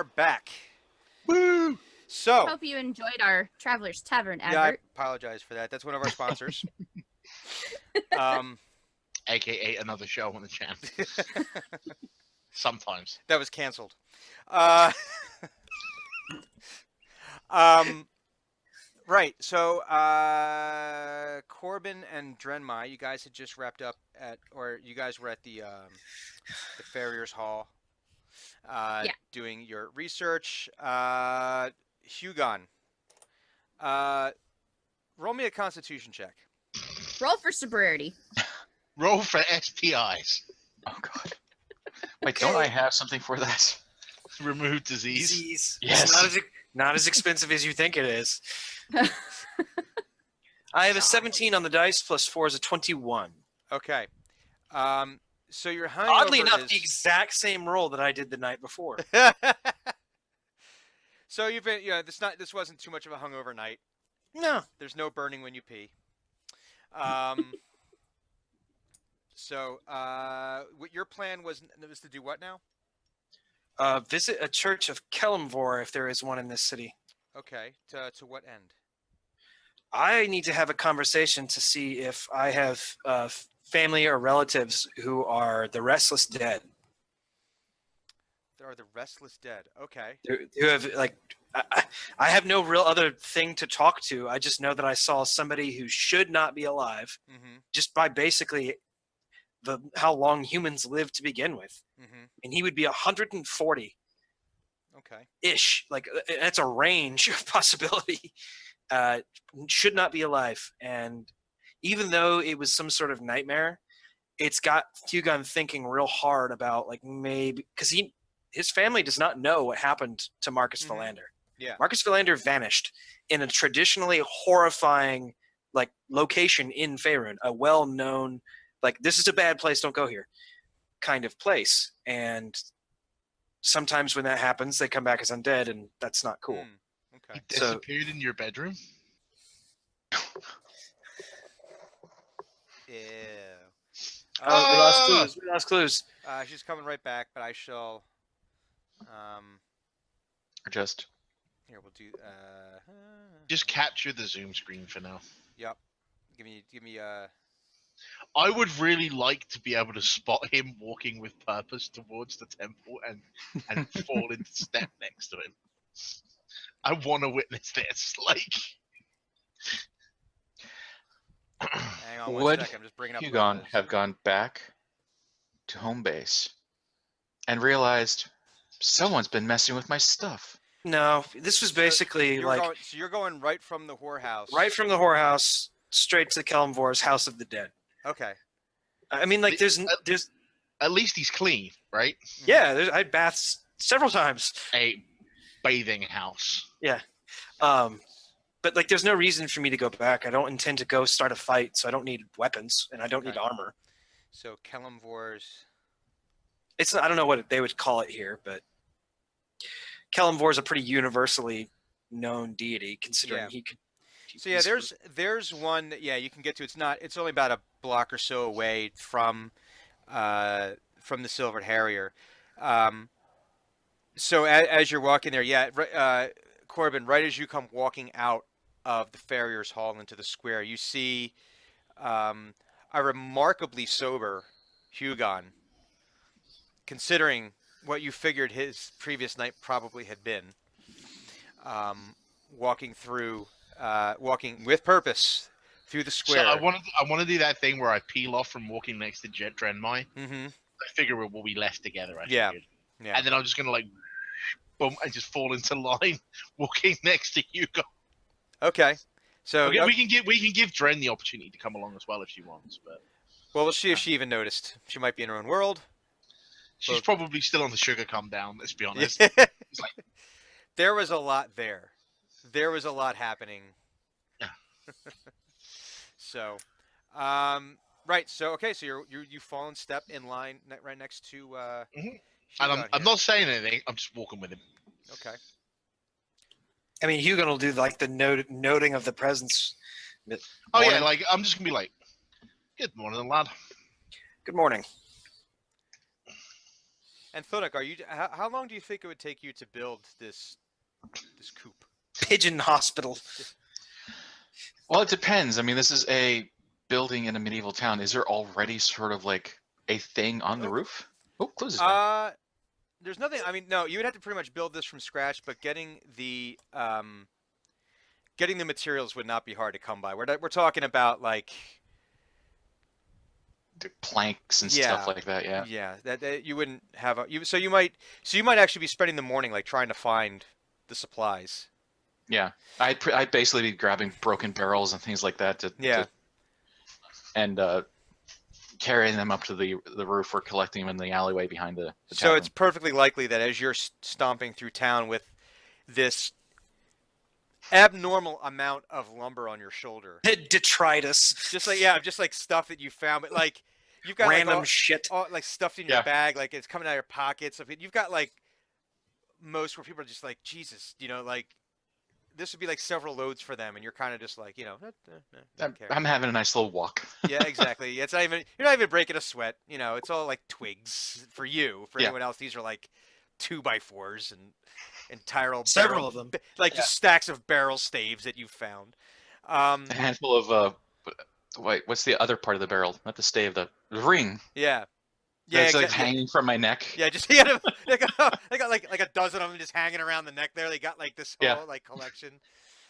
are back. Woo! So, Hope you enjoyed our Traveler's Tavern yeah, I advert. apologize for that. That's one of our sponsors. AKA another show on the channel. Sometimes. That was canceled. Uh, right. So, Corbin and Drenmai, you guys had just wrapped up you guys were at the Farrier's Hall, Yeah. doing your research. Hugon, roll me a Constitution check. Roll for sobriety. Roll for STIs. Oh god. Wait, don't I have something for that? Remove disease. Yes. It's not as expensive as you think it is. I have a 17 on the dice, plus 4 is a 21. Okay. So your hungover Oddly enough, is... the exact same roll that I did the night before. So you've been, this wasn't too much of a hungover night. No. There's no burning when you pee. So what your plan was to do what now? Visit a church of Kelemvor if there is one in this city. Okay. To what end? I need to have a conversation to see if I have family or relatives who are the restless dead. There are the restless dead. Okay. Who have, like, I have no real other thing to talk to. I just know that I saw somebody who should not be alive just by basically how long humans live to begin with. And he would be 140. Okay. Ish. Like, that's a range of possibility. Should not be alive. And even though it was some sort of nightmare, it's got Hugon thinking real hard about, like, maybe because his family does not know what happened to Marcus Philander. Yeah. Marcus Philander vanished in a traditionally horrifying, like, location in Faerun, a well-known, like, this is a bad place, don't go here kind of place. And sometimes when that happens, they come back as undead, and that's not cool. Okay. He disappeared in your bedroom? Ew. We lost clues. She's coming right back, but I shall. Or just Here, we'll do. Just capture the Zoom screen for now. Yep. Give me. I would really like to be able to spot him walking with purpose towards the temple and fall into step next to him. I want to witness this. Like, Hang on one would second. I'm just bringing up. Hugon have gone back to home base and realized someone's been messing with my stuff? No, this was basically So you're going right from the whorehouse. right from the whorehouse straight to Kelemvor's House of the Dead. Okay. I mean, like, there's at least he's clean, right? yeah, I had baths several times. A bathing house. Yeah. But, like, there's no reason for me to go back. I don't intend to go start a fight, so I don't need weapons, and I don't need armor. So Kelemvor's. I don't know what they would call it here, but Kelemvor is a pretty universally known deity, considering he could. So yeah, there's one that you can get to. It's only about a block or so away from the Silvered Harrier. So as you're walking there, Corbin, right as you come walking out of the Farrier's Hall into the square, you see a remarkably sober Hugon, considering what you figured his previous night probably had been, walking with purpose through the square. So I want to do that thing where I peel off from walking next to Drenmai. Mm-hmm. I figure we'll be left together. Yeah. And then I'm just gonna, like, boom, and just fall into line walking next to Hugo. Okay. So we can give Dren the opportunity to come along as well if she wants, but we'll see if she even noticed. She might be in her own world. She's probably still on the sugar come down. Let's be honest. It's like, there was a lot there. There was a lot happening. Yeah. So, right. So okay. So you fall in step in line right next to. And I'm not saying anything. I'm just walking with him. Okay. I mean, Hugon will do, like, the noting of the presence. Oh yeah, like, I'm just gonna be like, "Good morning, lad." Good morning. And Thonik, how long do you think it would take you to build this coop? Pigeon hospital. Well, it depends. I mean, this is a building in a medieval town. Is there already sort of like a thing on the roof? Oh, close this back. There's nothing. I mean, no, you would have to pretty much build this from scratch, but getting the materials would not be hard to come by. We're talking about like The planks and stuff like that. Yeah. yeah, that you wouldn't have so you might actually be spending the morning like trying to find the supplies. Yeah. I'd basically be grabbing broken barrels and things like that and carrying them up to the roof or collecting them in the alleyway behind the So tavern. it's perfectly likely that as you're stomping through town with this abnormal amount of lumber on your shoulder, Detritus. just like stuff that you found, but like you've got Random like shit. all like stuffed in your bag, like it's coming out of your pockets. I mean, you've got like most where people are just like, Jesus, like this would be like several loads for them, and you're kind of just like, don't care. I'm having a nice little walk. Yeah, exactly. It's not even you're not even breaking a sweat. It's all like twigs for you. For anyone else, these are like 2x4s and entire old Several of them, like just stacks of barrel staves that you've found. A handful of wait, what's the other part of the barrel? Not the stave, the ring. Yeah. Yeah, it's like hanging from my neck. Yeah, just they got like a dozen of them just hanging around the neck there. They got like this whole like collection,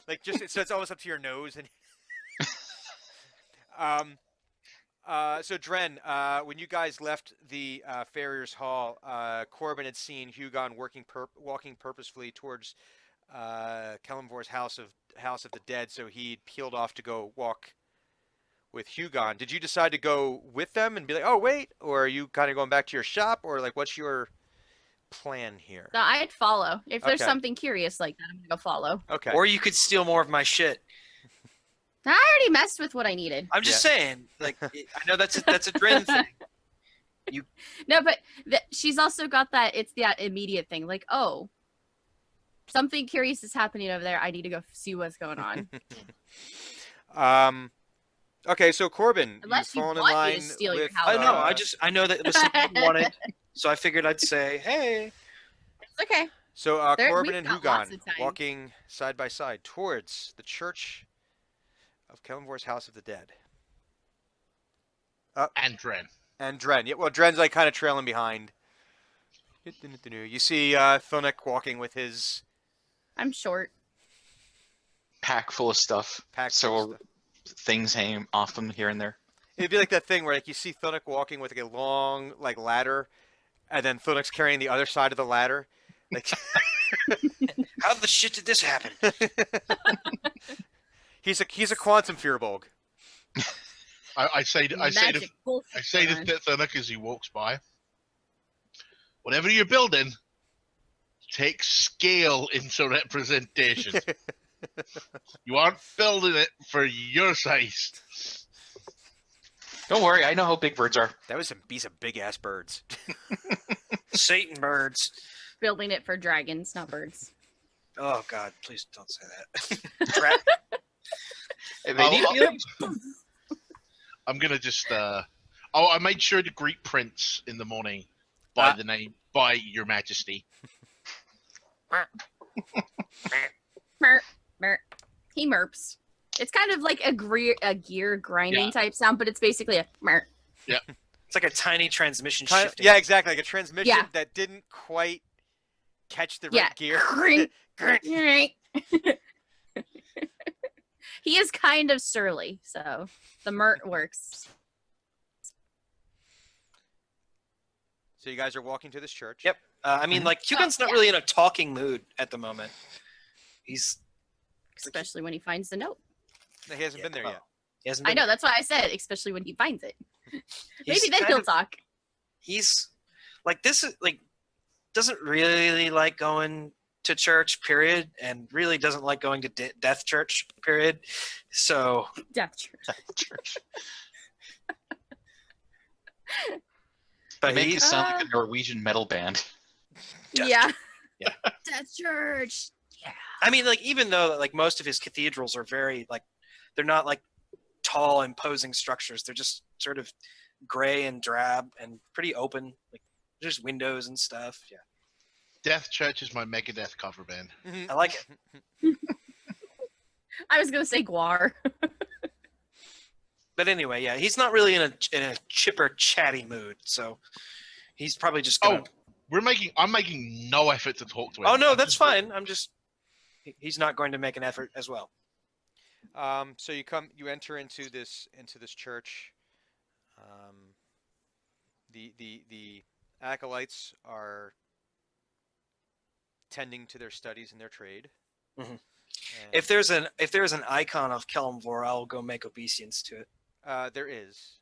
like just so it's almost up to your nose. And so Dren, when you guys left the Farrier's Hall, Corbin had seen Hugon walking purposefully towards Kelemvor's house of the dead. So he peeled off to go walk with Hugon. Did you decide to go with them and be like, oh wait, or are you kind of going back to your shop, or like what's your plan here? No, I'd follow. If there's Okay. something curious like that, I'm gonna go follow. Okay. or you could steal more of my shit. I already messed with what I needed. I'm just saying. Like, I know that's a Dren thing. No, but she's also got that. It's that immediate thing. Like, oh, something curious is happening over there. I need to go see what's going on. Okay, so Corbin, Unless you've you fallen in want me line to steal your with. house. I know. I know that it was something you wanted, so I figured I'd say, hey. It's okay. So Corbin we've and got lots Hugon of time. walking side by side towards the church of Kelemvor's House of the Dead. And Dren. And Dren. Yeah, well, Dren's like kind of trailing behind. You see Thonik walking with his I'm short. Pack full of stuff. pack. So things hanging off them here and there. It'd be like that thing where like you see Thonik walking with like a long like ladder, and then Thonik's carrying the other side of the ladder. Like, How the shit did this happen? he's a quantum fearbog. I say to Magic bullshit I say to going on. Thunuk as he walks by, whatever you're building, take scale into representation. You aren't building it for your size. Don't worry, I know how big birds are. That was some big ass birds. Satan birds. Building it for dragons, not birds. Oh God, please don't say that. They need I'll- feelings. I'm gonna just I made sure to greet Prince in the morning by the name, by Your Majesty. Merp, merp. He merps. It's kind of like a gear grinding Yeah. type sound, but it's basically a merp. It's like a tiny transmission Kind of- shifting. yeah, exactly. Like a transmission Yeah. that didn't quite catch the Yeah. right gear. Grink. He is kind of surly, so the mert works. So you guys are walking to this church. Yep. I mean, like Hugon's not yeah. really in a talking mood at the moment. He's Especially when he finds the note. He hasn't been there well, yet. He hasn't I been know, that's why I said, especially when he finds it. He's Maybe then kind he'll of- talk. He's like this is like doesn't really like going to church, period, and really doesn't like going to death church, period. So Death church. Church. but Make it he's sound like a Norwegian metal band. Death Yeah. Yeah. Death church. I mean, like even though like most of his cathedrals are very like they're not like tall imposing structures, they're just sort of gray and drab and pretty open. Like There's windows and stuff. Yeah, Death Church is my Megadeth cover band. I like it. I was gonna say Guar. But anyway, yeah, he's not really in a chipper, chatty mood, so he's probably just gonna. Oh, I'm making no effort to talk to him. Oh no, that's fine. He's not going to make an effort as well. So you enter into this church. The acolytes are tending to their studies and their trade. Mm-hmm. If there's an icon of Kelmvor, I'll go make obeisance to it. There is.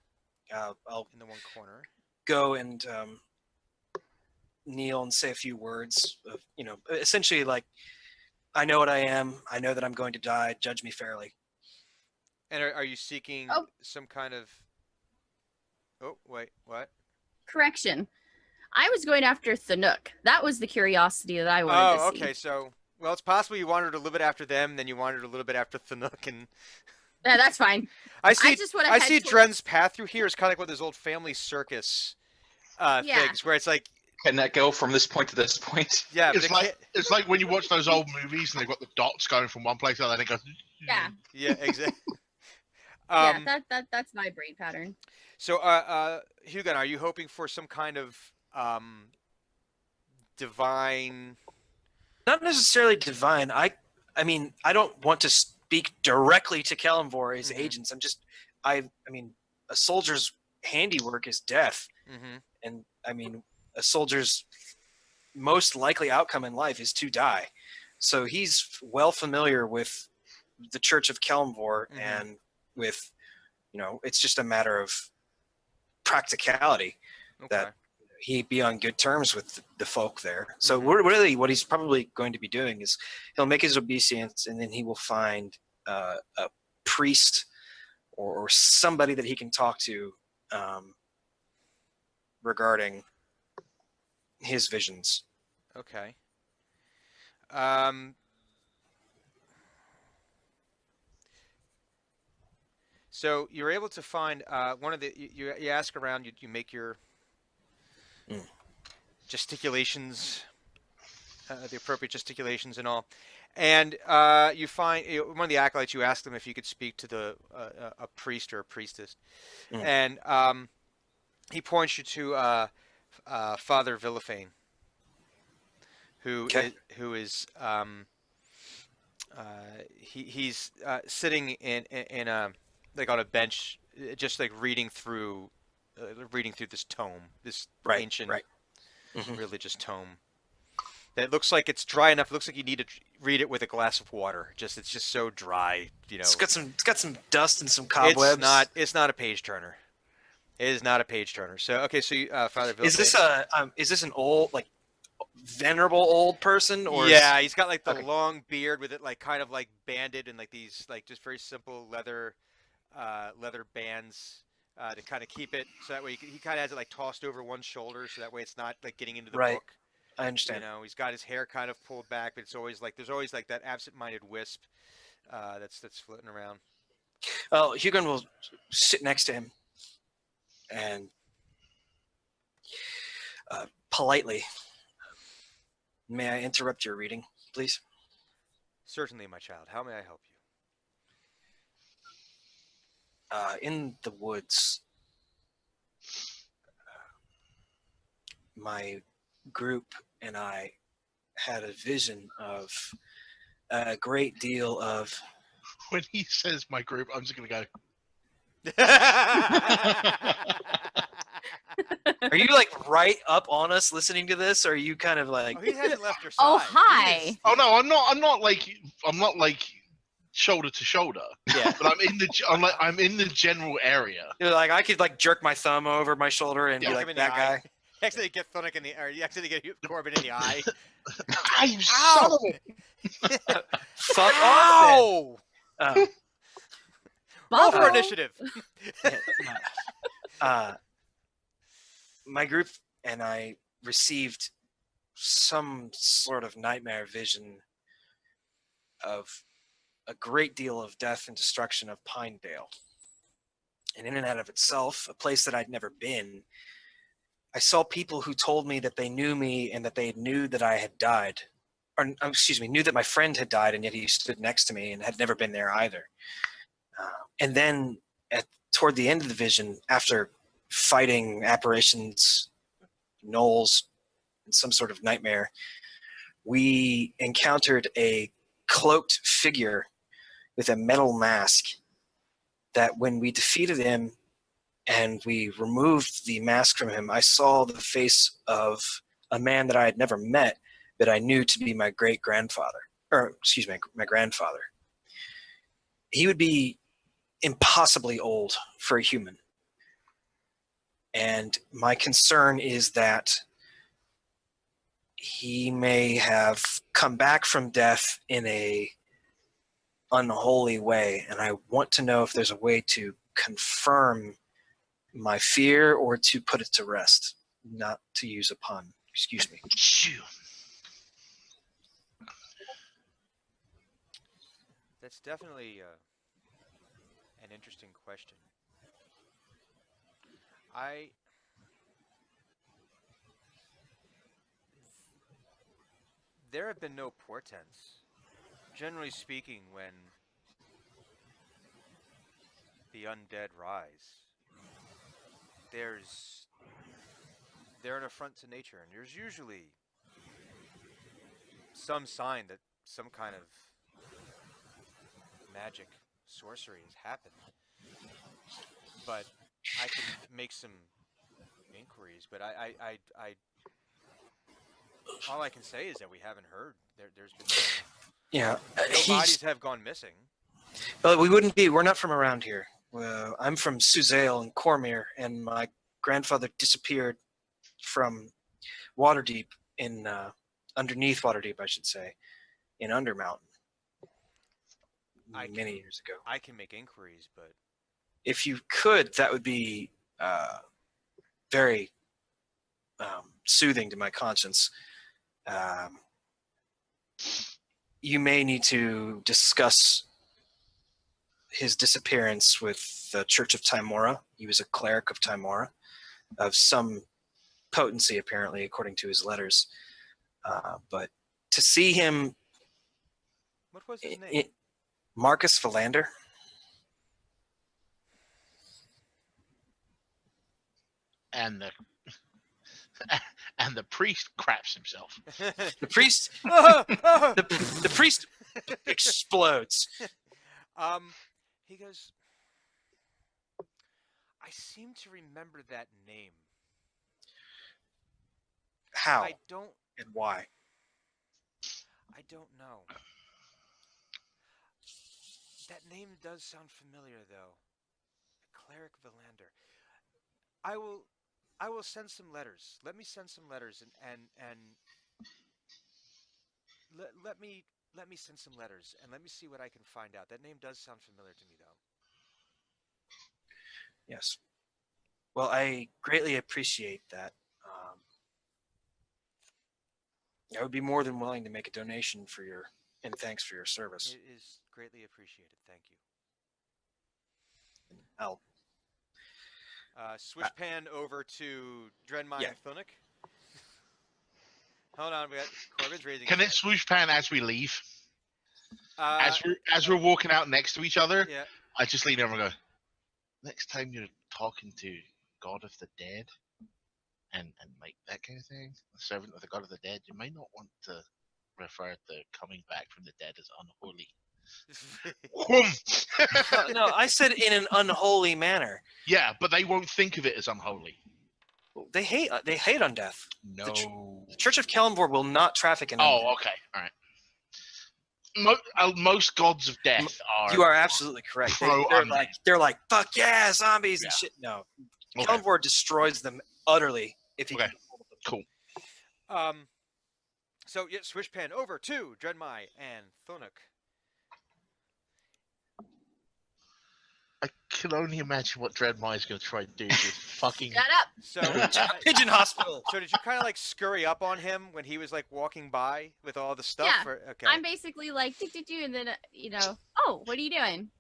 I'll in the one corner. Go and kneel and say a few words of, essentially like, I know what I am. I know that I'm going to die. Judge me fairly. And are you seeking some kind of? Oh wait, what? Correction. I was going after Thanuk. That was the curiosity that I wanted to see. Oh, okay. So, well, it's possible you wandered a little bit after them, then you wandered a little bit after Thanuk, and yeah, that's fine. I see Dren's path through here is kind of like one of those old family circus things, where it's like, can that go from this point to this point? Yeah, it's like when you watch those old movies and they've got the dots going from one place to the other, and it goes. Yeah, exactly. That's my brain pattern. So, Hyjinks, are you hoping for some kind of divine? Not necessarily divine. I mean, I don't want to speak directly to Kelmvor, his agents. I mean, a soldier's handiwork is death, and I mean, a soldier's most likely outcome in life is to die. So he's well familiar with the Church of Kelmvor, and with, it's just a matter of practicality that he be on good terms with the folk there. So really what he's probably going to be doing is he'll make his obeisance, and then he will find a priest or somebody that he can talk to regarding his visions. Okay. So you're able to find one of the you ask around, you make your gesticulations, the appropriate gesticulations and all, and you find one of the acolytes. You ask them if you could speak to a priest or a priestess, and he points you to Father Villafane, who is he's sitting in a like on a bench, just like reading through this tome, this ancient religious tome. That looks like it's dry enough. It looks like you need to read it with a glass of water. It's just so dry, It's got some dust and some cobwebs. It's not a page turner. It is not a page turner. So okay, so Father Villafane. Is this an old, like, venerable old person, or? Yeah, he's got like the long beard with it like kind of like banded and like these like just very simple leather bands to kind of keep it, so that way he kind of has it like tossed over one shoulder, so that way it's not like getting into the book. I understand. He's got his hair kind of pulled back, but it's always like there's always like that absent-minded wisp that's floating around. Well, Hyjinks will sit next to him and politely, may I interrupt your reading, please? Certainly, my child. How may I help you? In the woods, my group and I had a vision of a great deal of... When he says my group, I'm just going to go... Are you like right up on us listening to this? Or are you kind of like... Oh, he hasn't left your side. Oh, hi. Oh no, I'm not like shoulder to shoulder. Yeah. But I'm in the general area. You're like, I could like jerk my thumb over my shoulder and be like, that guy. You actually get Thunuk in the, or you actually get Corbin in the eye. You son of a... Fuck off. Roll for initiative. My group and I received some sort of nightmare vision of a great deal of death and destruction of Pinedale. And in and out of itself, a place that I'd never been, I saw people who told me that they knew me and that they knew that I had died. Or, excuse me, knew that my friend had died, and yet he stood next to me and had never been there either. And then toward the end of the vision, after fighting apparitions, gnolls, and some sort of nightmare, we encountered a cloaked figure with a metal mask that when we defeated him and we removed the mask from him, I saw the face of a man that I had never met, but I knew to be my great-grandfather, or excuse me, my grandfather. He would be impossibly old for a human. And my concern is that he may have come back from death in a unholy way, and I want to know if there's a way to confirm my fear or to put it to rest, not to use a pun. Excuse me. Shoo. That's definitely an interesting question. There have been no portents. Generally speaking, when the undead rise, they're an affront to nature, and there's usually some sign that some kind of magic sorcery has happened. But I can make some inquiries, but all I can say is that we haven't heard. There's been no bodies have gone missing. Well, we're not from around here. I'm from Suzale and Cormyr, and my grandfather disappeared from Waterdeep underneath Waterdeep, I should say, in Undermountain many years ago. I can make inquiries, but if you could, that would be very soothing to my conscience. You may need to discuss his disappearance with the Church of Tymora. He was a cleric of Tymora, of some potency, apparently, according to his letters. But to see him... What was his name? Marcus Philander. And the priest craps himself. The priest... the priest explodes. He goes, I seem to remember that name. How? I don't... And why? I don't know. That name does sound familiar, though. Cleric Philander. I will send some letters. Let me send some letters and let me send some letters and let me see what I can find out. That name does sound familiar to me, though. Yes. Well, I greatly appreciate that. I would be more than willing to make a donation in thanks for your service. It is greatly appreciated. Thank you. I'll switch pan over to Drenmai Yeah. and Thunic. Hold on, we got Corbin's raising. Can his it swoosh pan as we leave? hand. As we're walking out next to each other, Yeah. I just lean over and go, next time you're talking to God of the Dead and like that kind of thing, the servant of the God of the Dead, you might not want to refer to coming back from the dead as unholy. no, I said in an unholy manner. Yeah, but they won't think of it as unholy. They hate undeath. No. The Church of Kellenvor will not traffic in undeath. Oh, okay, all right. Most gods of death are. You are absolutely correct. They're like fuck yeah, zombies and shit. No, Okay. Kellenvor destroys them utterly if he Okay. can get hold of them. Cool. So yeah, switch pan over to Drenmai and Thunic. I can only imagine what Dreadmire is going to try and do with fucking. Shut up. So Pigeon Hospital. So did you kind of like scurry up on him when he was like walking by with all the stuff? Yeah. Or, okay. I'm basically like, do, and then, oh, what are you doing?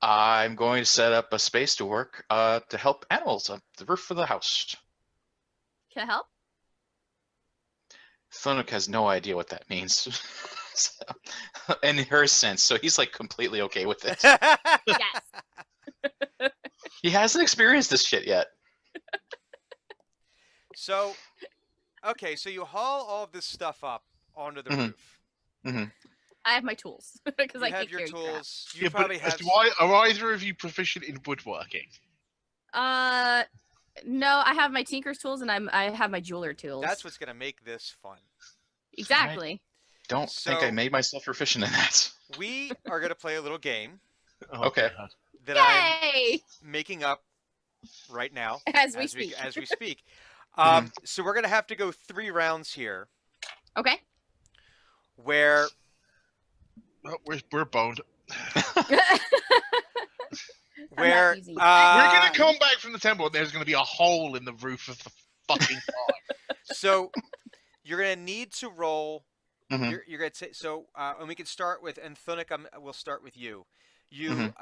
I'm going to set up a space to work to help animals on the roof of the house. Can I help? Thunuk has no idea what that means. In her sense, so he's like completely okay with it. Yes. He hasn't experienced this shit yet. So, okay, so you haul all of this stuff up onto the roof. Mm-hmm. I have my tools because You I have can't your carry crap. tools. You probably have. Are either of you proficient in woodworking? No, I have my tinker's tools and I have my jeweler tools. That's what's gonna make this fun. Exactly. Don't think I made myself proficient in that. We are gonna play a little game Okay. that Yay! I'm making up right now As we speak. As we speak. So we're gonna have to go 3 rounds here, Okay. where Oh, we're boned. where easy. We're gonna come back from the temple, and there's gonna be a hole in the roof of the fucking car. so you're gonna need to roll. Mhm. You're gonna say so, and we can start with. And Thunic, we'll start with you. You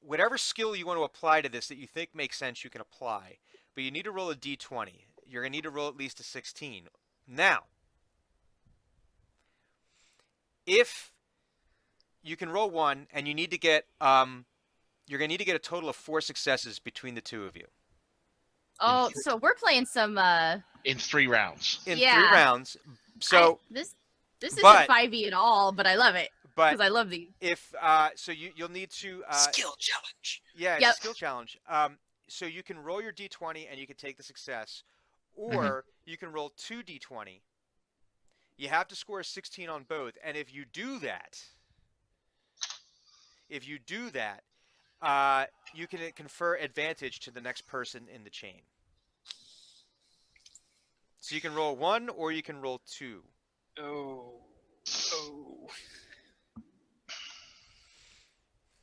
whatever skill you want to apply to this that you think makes sense, you can apply. But you need to roll a d20. You're gonna need to roll at least a 16. Now, if you can roll 1, and you need to get you're gonna need to get a total of 4 successes between the 2 of you. Oh, so we're playing some In 3 rounds. In Yeah. 3 rounds. So this isn't but- 5e at all, but I love it because but I love these. if so you'll need to Skill challenge. yeah, it's Yep. a skill challenge. So you can roll your d20 and you can take the success, or you can roll 2 d20. You have to score a 16 on both, and if you do that, you can confer advantage to the next person in the chain. So you can roll 1 or you can roll 2. Oh.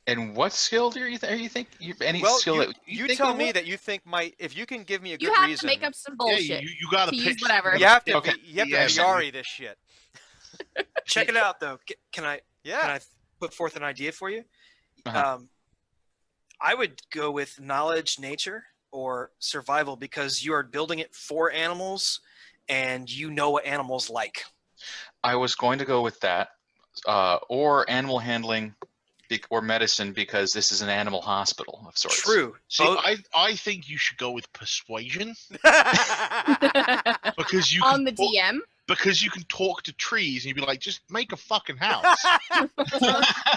And what skill do you think? Any Well, skill that you think tell would me work? that you think might. If you can give me a good You have reason, to make up some Yeah, bullshit. you gotta to pick. use whatever. you have to. Okay. You have Yeah, to so- Yari this shit. Check it out though. Can I Yeah. put forth an idea for you? Uh-huh. I would go with knowledge, nature, or survival because you are building it for animals, and you know what animals like. I was going to go with that, or animal handling, or medicine, because this is an animal hospital of sorts. True. See, Both- I think you should go with persuasion because you On can the talk, DM. because you can talk to trees and you'd be like, just make a fucking house.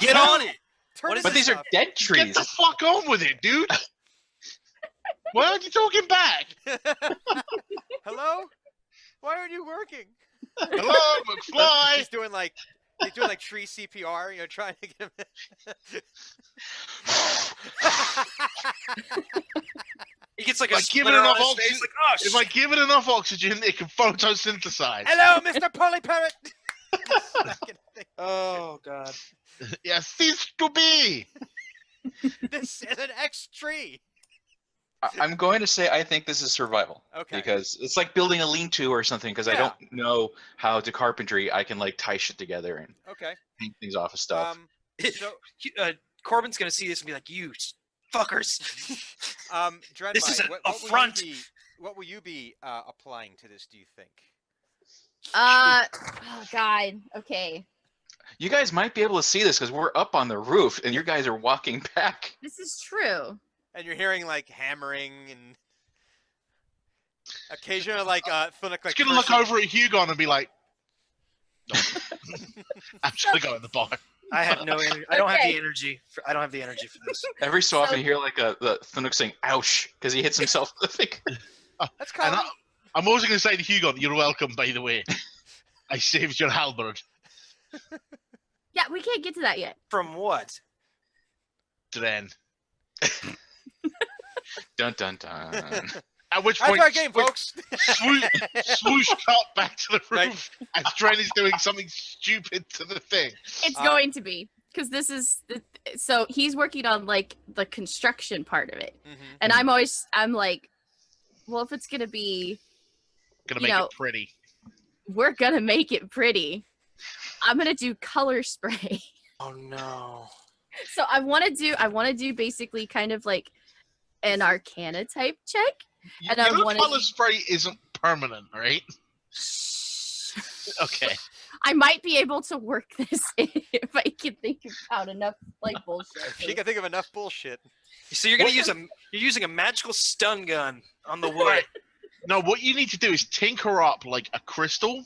Get on it. Turn What this is But these are stuff. dead Get trees. the fuck on with it, dude. Why aren't you talking back? Hello? Why aren't you working? Hello, McFly. He's doing like tree CPR, trying to get him. He gets like Like, a give it splitter enough on his oxygen- face, like, oh, If I give it enough oxygen, it can photosynthesize. Hello, Mr. Polyparrot. oh god. Yes, cease to be. This is an X tree. I'm going to say I think this is survival. Okay. Because it's like building a lean-to or something, because I Yeah. don't know how to carpentry. I can like tie shit together and Okay. hang things off of stuff. So, Corbin's gonna see this and be like, "You fuckers." Drenmai, This is an what affront. What will you be applying to this? Do you think? Oh god. Okay. You guys might be able to see this because we're up on the roof and you guys are walking back. This is true. And you're hearing like hammering and occasionally like Thunic Just like. gonna look cursing. over at Hugon and be like, no. I'm just gonna go in the bar. I have no energy. I don't have the Okay. energy. I don't have the energy for this. Every so often So- you hear like the Thunuk saying "ouch" because he hits himself with the thing. That's And common. I'm also gonna say to Hugon, you're welcome, by the way. I saved your halberd. Yeah, we can't get to that yet. From what? Dren. Dun dun dun. At which That's point, our game, folks. swoosh cut back to the Right. roof as Dren is doing something stupid to the thing. It's going to be because this is so he's working on like the construction part of it, Mhm. and I'm like, well, if it's gonna be, Gonna You make know- it pretty. we're gonna make it pretty. I'm gonna do color spray. Oh no. So I want to do basically kind of like an Arcana type check, and I want color spray isn't permanent, right? Okay. I might be able to work this if I can think about enough like bullshit. If you can think of enough bullshit. So you're using a magical stun gun on the wood. No, what you need to do is tinker up like a crystal.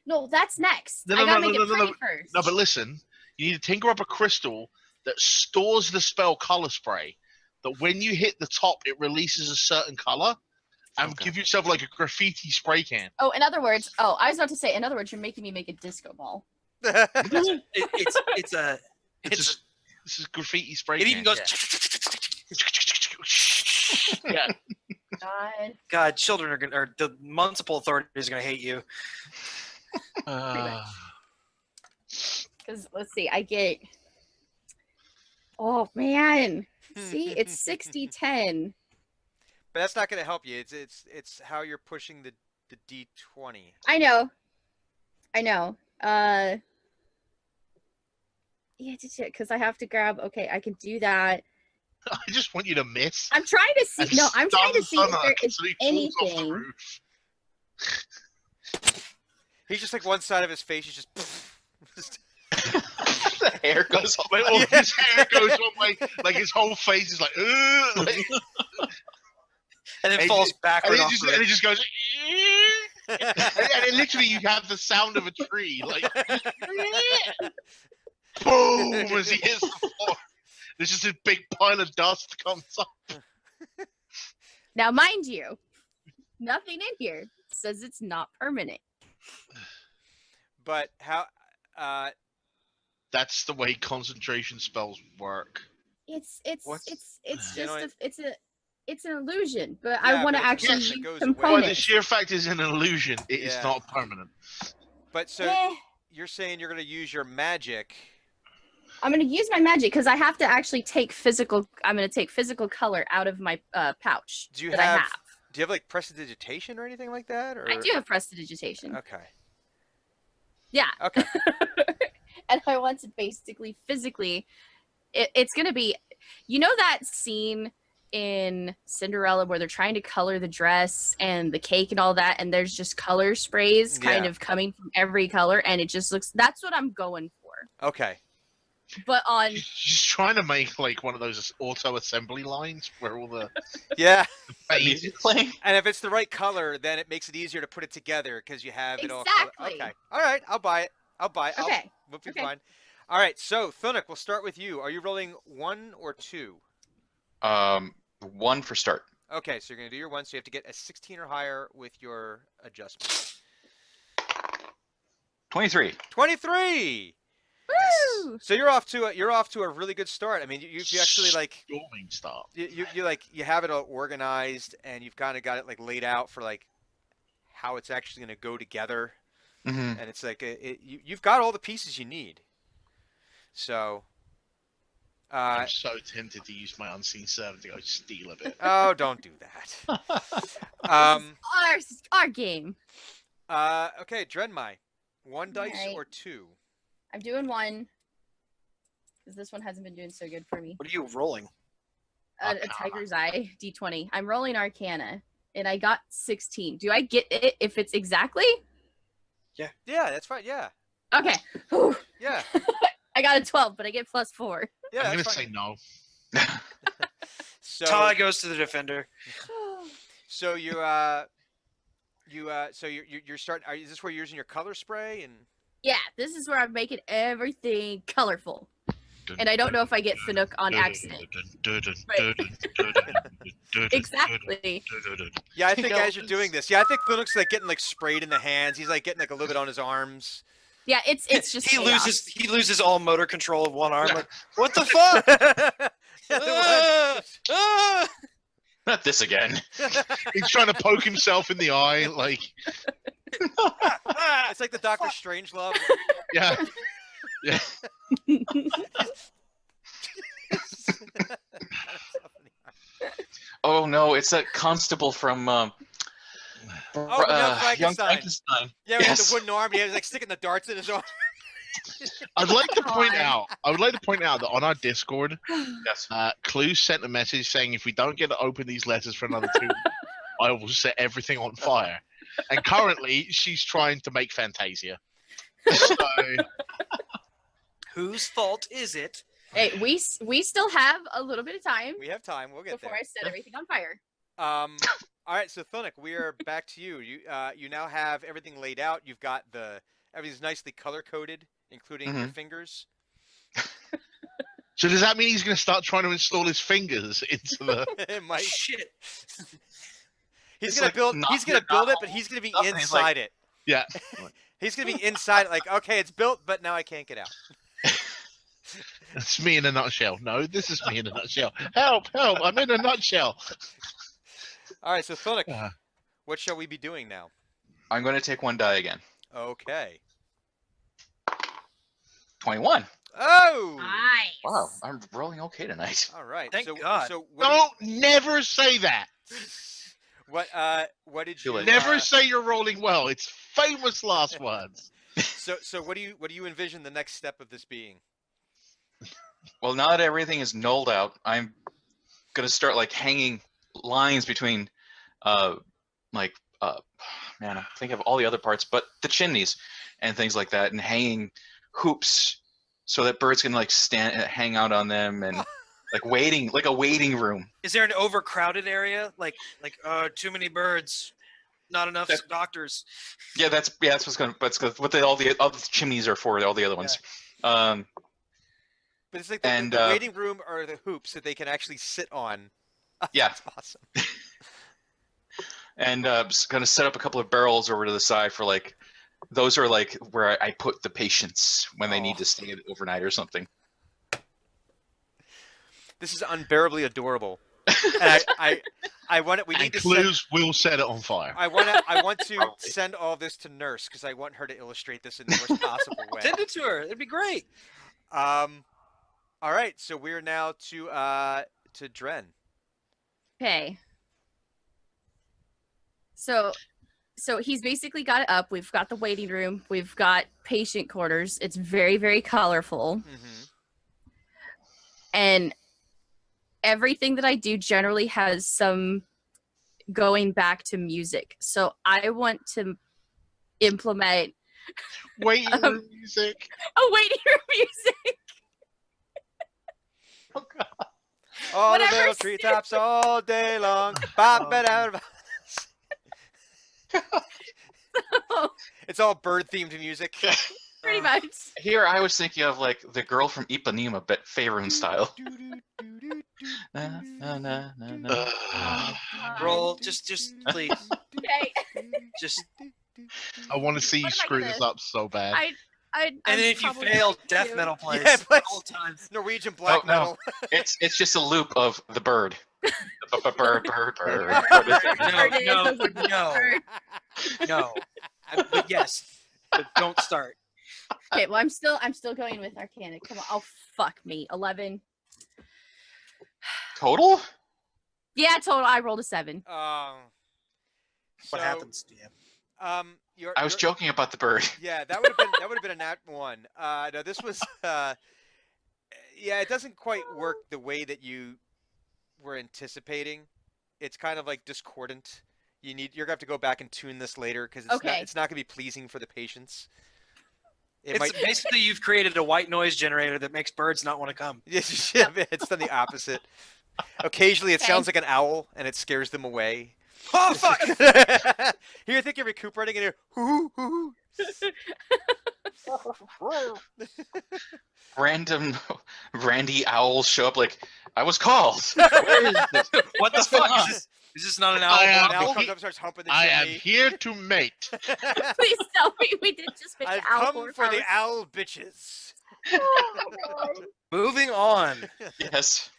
No, that's next. No, I gotta make it pretty first. No, but listen, you need to tinker up a crystal that stores the spell color spray. That when you hit the top, it releases a certain color, and give yourself like a graffiti spray can. Oh, in other words, I was about to say, in other words, you're making me make a disco ball. It's a This is graffiti spray. It can. even goes. Yeah. God, children are gonna, or the municipal authorities are gonna hate you. Because let's see, I get. Oh man, see, it's 60-10. But that's not going to help you. It's how you're pushing the D20. I know. Yeah, because I have to grab. Okay, I can do that. I just want you to miss. I'm trying to see. No, I'm trying to see if there is so he falls off the anything. roof. He's just like one side of his face. He's just. The hair goes off. Like, all his hair goes on, like his whole face is like, like And then falls backward off. and it just goes, and it literally you have the sound of a tree, like, boom, as he hits the floor. There's just a big pile of dust comes up. Now, mind you, nothing in here says it's not permanent. But how? That's the way concentration spells work. It's What's- just You know it's an illusion, but Yeah, I want but to it's a actually yes, it goes away. Well, component. the sheer fact is an illusion. It is Yeah. not permanent. But so Eh, you're saying you're going to use your magic. I'm gonna use my magic because I have to actually take physical. I'm gonna take physical color out of my pouch Do you that I have? have. Do you have like prestidigitation or anything like that? Or I do have prestidigitation. Okay. Yeah. Okay. And I want to basically physically. It's gonna be, you know that scene in Cinderella where they're trying to color the dress and the cake and all that, and there's just color sprays kind Yeah. of coming from every color, and it just looks. That's what I'm going for. Okay. But on She's trying to make like one of those auto assembly lines where all the Yeah. Music playing. And if it's the right color, then it makes it easier to put it together because you have it all. Exactly. Okay. All right. I'll buy it. Okay. We'll be Okay. fine. All right. So Thunuk, we'll start with you. Are you rolling 1 or 2? 1 for start. Okay. So you're gonna do your 1. So you have to get a 16 or higher with your adjustment. 23. 23. woo! So you're off to a really good start. I mean, you actually like storming start. you have it all organized and you've kind of got it like laid out for like how it's actually going to go together. Mm-hmm. And it's like you've got all the pieces you need. So, I'm so tempted to use my unseen servant to go steal a bit. oh, don't do that. Our game. Okay, Drenmai, 1 dice Alright. or 2? I'm doing 1 because this one hasn't been doing so good for me. What are you rolling? A tiger's eye D20. I'm rolling Arcana and I got 16. Do I get it if it's exactly? Yeah, that's fine. Yeah, Okay. Whew. yeah, I got a 12, but I get +4. yeah. I'm gonna that's say fine. no. So, Tie goes to the defender. so you're starting. Is this where you're using your color spray and? Yeah, this is where I'm making everything colorful. And I don't know if I get Finook on accident. Exactly. Yeah, I think No, as you're doing this, I think Linux like getting like sprayed in the hands. He's like getting like a little bit on his arms. Yeah, it's just he chaos. loses all motor control of one arm. Like, what the fuck? Not this again. He's trying to poke himself in the eye, like It's like the Doctor Strangelove. yeah. Yeah. Oh no, it's that constable from Oh, from Young Young Frankenstein. Frankenstein. Yeah, with Yes. the wooden arm. He was like sticking the darts in his arm. I'd like to point God. out. I would like to point out that on our Discord, Yes. Clue sent a message saying if we don't get to open these letters for another 2 weeks, I will set everything on fire. And currently, she's trying to make Fantasia. So, Whose fault is it? Hey, we still have a little bit of time We have time. We'll get before there. I set everything on fire. All right, so Thunic, we are back to you. You now have everything laid out. You've got everything's nicely color coded, including your fingers. so does that mean he's going to start trying to install his fingers into the? It might. Shit. He's It's gonna like build. not- He's gonna not build it, all but he's gonna be stuff, and he's inside like- it. Yeah. He's gonna be inside it. Like, okay, it's built, but now I can't get out. That's me in a nutshell. No, this is me in a nutshell. Help! Help! I'm in a nutshell. All right, so Thunic, Uh, what shall we be doing now? I'm going to take 1 die again. Okay. 21. Oh. Nice. Wow, I'm rolling okay tonight. All right. Thank so, God. So what, never say that. what did Too you late. Never say you're rolling well. It's famous last words. So what do you envision the next step of this being? Well, now that everything is nulled out, I'm going to start like hanging lines between, man, I'm thinking of all the other parts, but the chimneys and things like that, and hanging hoops so that birds can like hang out on them, and like a waiting room. Is there an overcrowded area? Like too many birds, not enough doctors. Yeah, that's what all the chimneys are for. All the other ones. But it's like And, the waiting room are the hoops that they can actually sit on. Yeah. That's awesome. And just gonna set up a couple of barrels over to the side for like, those are like where I put the patients when they need to stay overnight or something. This is unbearably adorable. And I want it. We And need to Clues will set it on fire. I want to send all this to Nurse because I want her to illustrate this in the worst possible way. Send it to her. It'd be great. All right, so we're now to Dren. Okay. So he's basically got it up. We've got the waiting room. We've got patient quarters. It's very, very colorful. Mm-hmm. And everything that I do generally has some going back to music. So I want to implement Waiting room music. a waiting room music. Oh God. All the Whatever little treetops all day long. Bop it out. It's all bird-themed music. Pretty much. Here, I was thinking of like the girl from Ipanema, but Faerun style. Na, na, na, na, na. Roll, just please, Okay. just. I want to see you What am I screw gonna- this up so bad. And then if you fail, death metal plays Yeah, the whole time. Norwegian black Oh, no. metal. It's just a loop of the bird. Bird. No. But yes, but don't start. Okay, well I'm still going with Arcana. Come on. Oh fuck me. 11. Total? Yeah, total. I rolled a 7. What happens to you? I was joking about the bird. Yeah, that would have been a nat 1. No, this was yeah, it doesn't quite work the way that you were anticipating. It's kind of like discordant. You're gonna have to go back and tune this later because it's not gonna be pleasing for the patients. Basically you've created a white noise generator that makes birds not want to come. It's done the opposite. Occasionally, it sounds like an owl, and it scares them away. Oh fuck! Here, you think you're recuperating, and you're hoo hoo hoo. Random randy owls show up like, I was called. Where is this? What the fuck? Is this not an owl? An owl he- comes up, and starts humping the I am chimney. here to mate. Please tell me we did just make I've the owl come for the house. owl bitches. Moving on. Yes.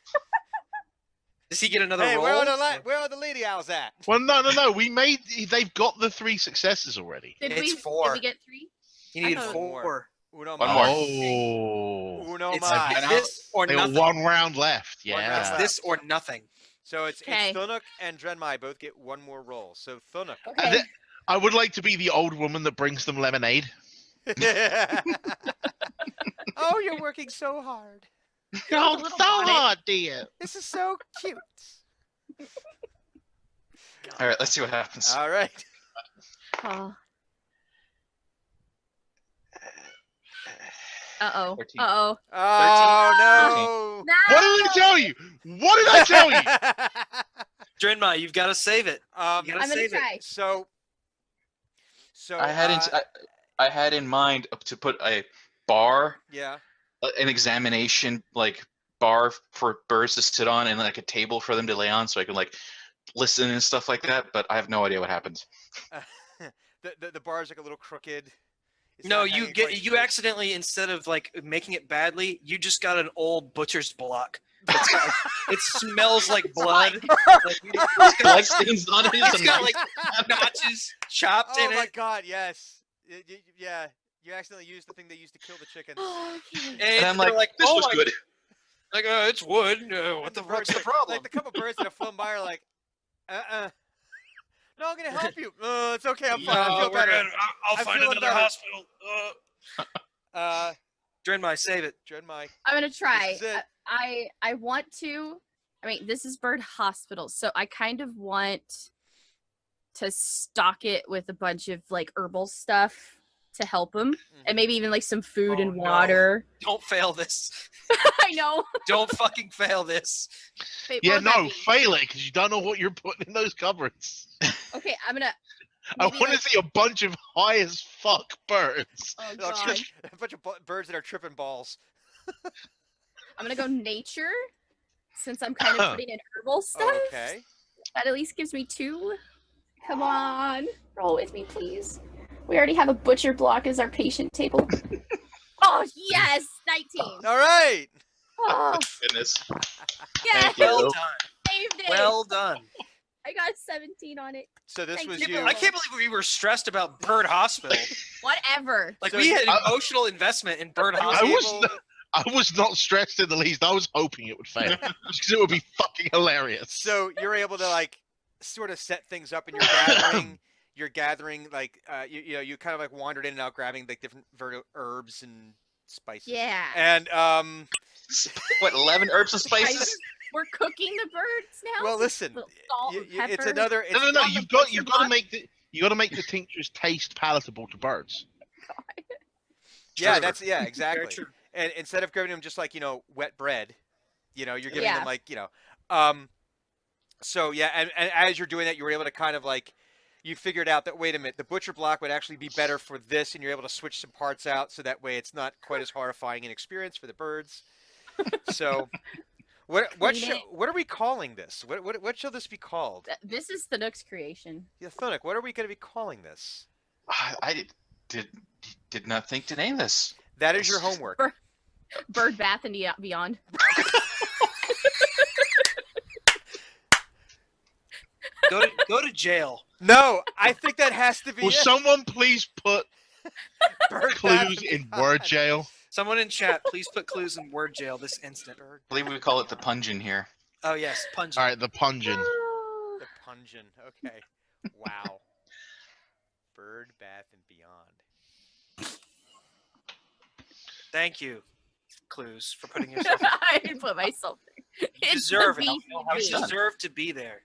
Does he get another Hey, roll? where are the lady owls at? Well, no. They've got the 3 successes already. Did It's we 4. Did we get 3? He needed I thought- 4. Uno One mas. more. Oh. Uno It's mas. this or They got nothing. 1 round left. One round Yeah. It's left. this or nothing. So it's Okay. Thunuk and Drenmai both get 1 more roll. So Thunuk. Okay. I would like to be the old woman that brings them lemonade. Oh, you're working so hard. Oh, little so bonnet. hard, dear. This is so cute. All right, let's see what happens. All right. Oh. Uh-oh. 13. Uh-oh. Oh, No! What did I tell you? What did I tell you? no. Drenma, you've got to save it. You gotta I'm gonna save it. try. So I had in mind to put a bar, yeah. an examination like bar for birds to sit on, and like a table for them to lay on, so I can like listen and stuff like that. But I have no idea what happens. The bar is like a little crooked. It's No, not you hanging quite you straight. accidentally, instead of like making it badly, you just got an old butcher's block. It's got, it smells like blood. Like, Blood stains on it. it's got like notches chopped Oh in my it. God! Yes. Yeah. You accidentally used the thing they used to kill the chickens. And I'm they're like, this oh was my- good. Like, it's wood. What's the Birds like- problem? Like the couple birds that have flown by are like, no, I'm gonna help you. It's okay. I'm fine. I No, feel we're better. good. I'll I'm find feeling another better. hospital. Drenmai, save it. Dread Mike. I'm gonna try. This is it. I want to. I mean, this is bird hospital, so I kind of want to stock it with a bunch of like herbal stuff to help them, and maybe even like some food Oh, and no. water. Don't fail this. I know. Don't fucking fail this. Wait, Yeah, what would that no, be? fail it because you don't know what you're putting in those cupboards. Okay, I'm gonna. I maybe, want to like- see a bunch of high as fuck birds. Oh No, god. a bunch of birds that are tripping balls. I'm gonna go nature, since I'm kind of putting in herbal stuff. Okay. That at least gives me 2. Come on, roll with me, please. We already have a butcher block as our patient table. Oh yes, 19. All right. Oh Goodness. yes, Thank you. Well done. saved it. Well done. I got 17 on it. So this Thank was you. you. I can't believe we were stressed about Bird Hospital. Whatever. Like So we had I- emotional investment in Bird I was Hospital. I was not stressed in the least. I was hoping it would fail because it would be fucking hilarious. So you're able to like sort of set things up, and you're gathering. You're gathering like you know you kind of like wandered in and out grabbing like different herbs and spices. Yeah. And What, 11 herbs and Guys, spices? we're cooking the birds now. well, listen. Little salt and It's pepper. another. It's, No. on the You've got butcher to block. make the tinctures taste palatable to birds. Yeah, True. that's Very exactly. true. And instead of giving them just like wet bread, you're giving Yeah. them like So yeah, and as you're doing that, you were able to kind of like you figured out that wait a minute, the butcher block would actually be better for this, and you're able to switch some parts out so that way it's not quite as horrifying an experience for the birds. So what Clean it. what are we calling this? What shall this be called? This is the Nook's creation. Yeah, Thunic, what are we going to be calling this? I did not think to name this. That is your homework. Bird bath and beyond. Go to jail. No, I think that has to be Will it. someone please put Bird clues bath in and word beyond. jail? Someone in chat, please put clues in word jail this instant. I believe we call it the pungent here. Oh yes, pungent. All right, the pungent. The pungent. Okay. Wow. Bird bath and beyond. Thank you, clues, for putting yourself. I didn't put myself there. You It's deserve the it. You BCB. deserve to be there.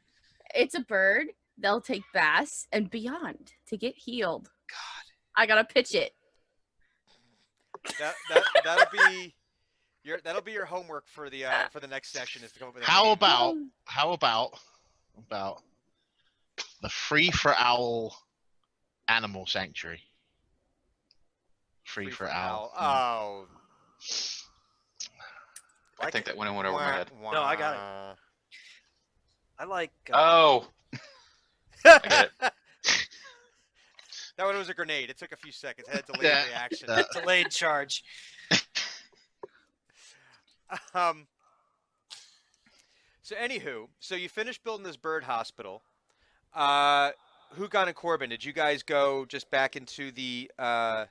It's a bird. They'll take baths and beyond to get healed. God. I gotta pitch it. That'll be your homework for the next session is to come up with a How name. about the Free for Owl Animal Sanctuary? Free for Owl. Oh. I think that went over my head. No, I got it. I like. Oh, I get it. That one was a grenade. It took a few seconds. It had delayed Yeah. reaction. Delayed charge. So anywho, so you finished building this bird hospital. Hugon and Corbin, did you guys go just back into the bar?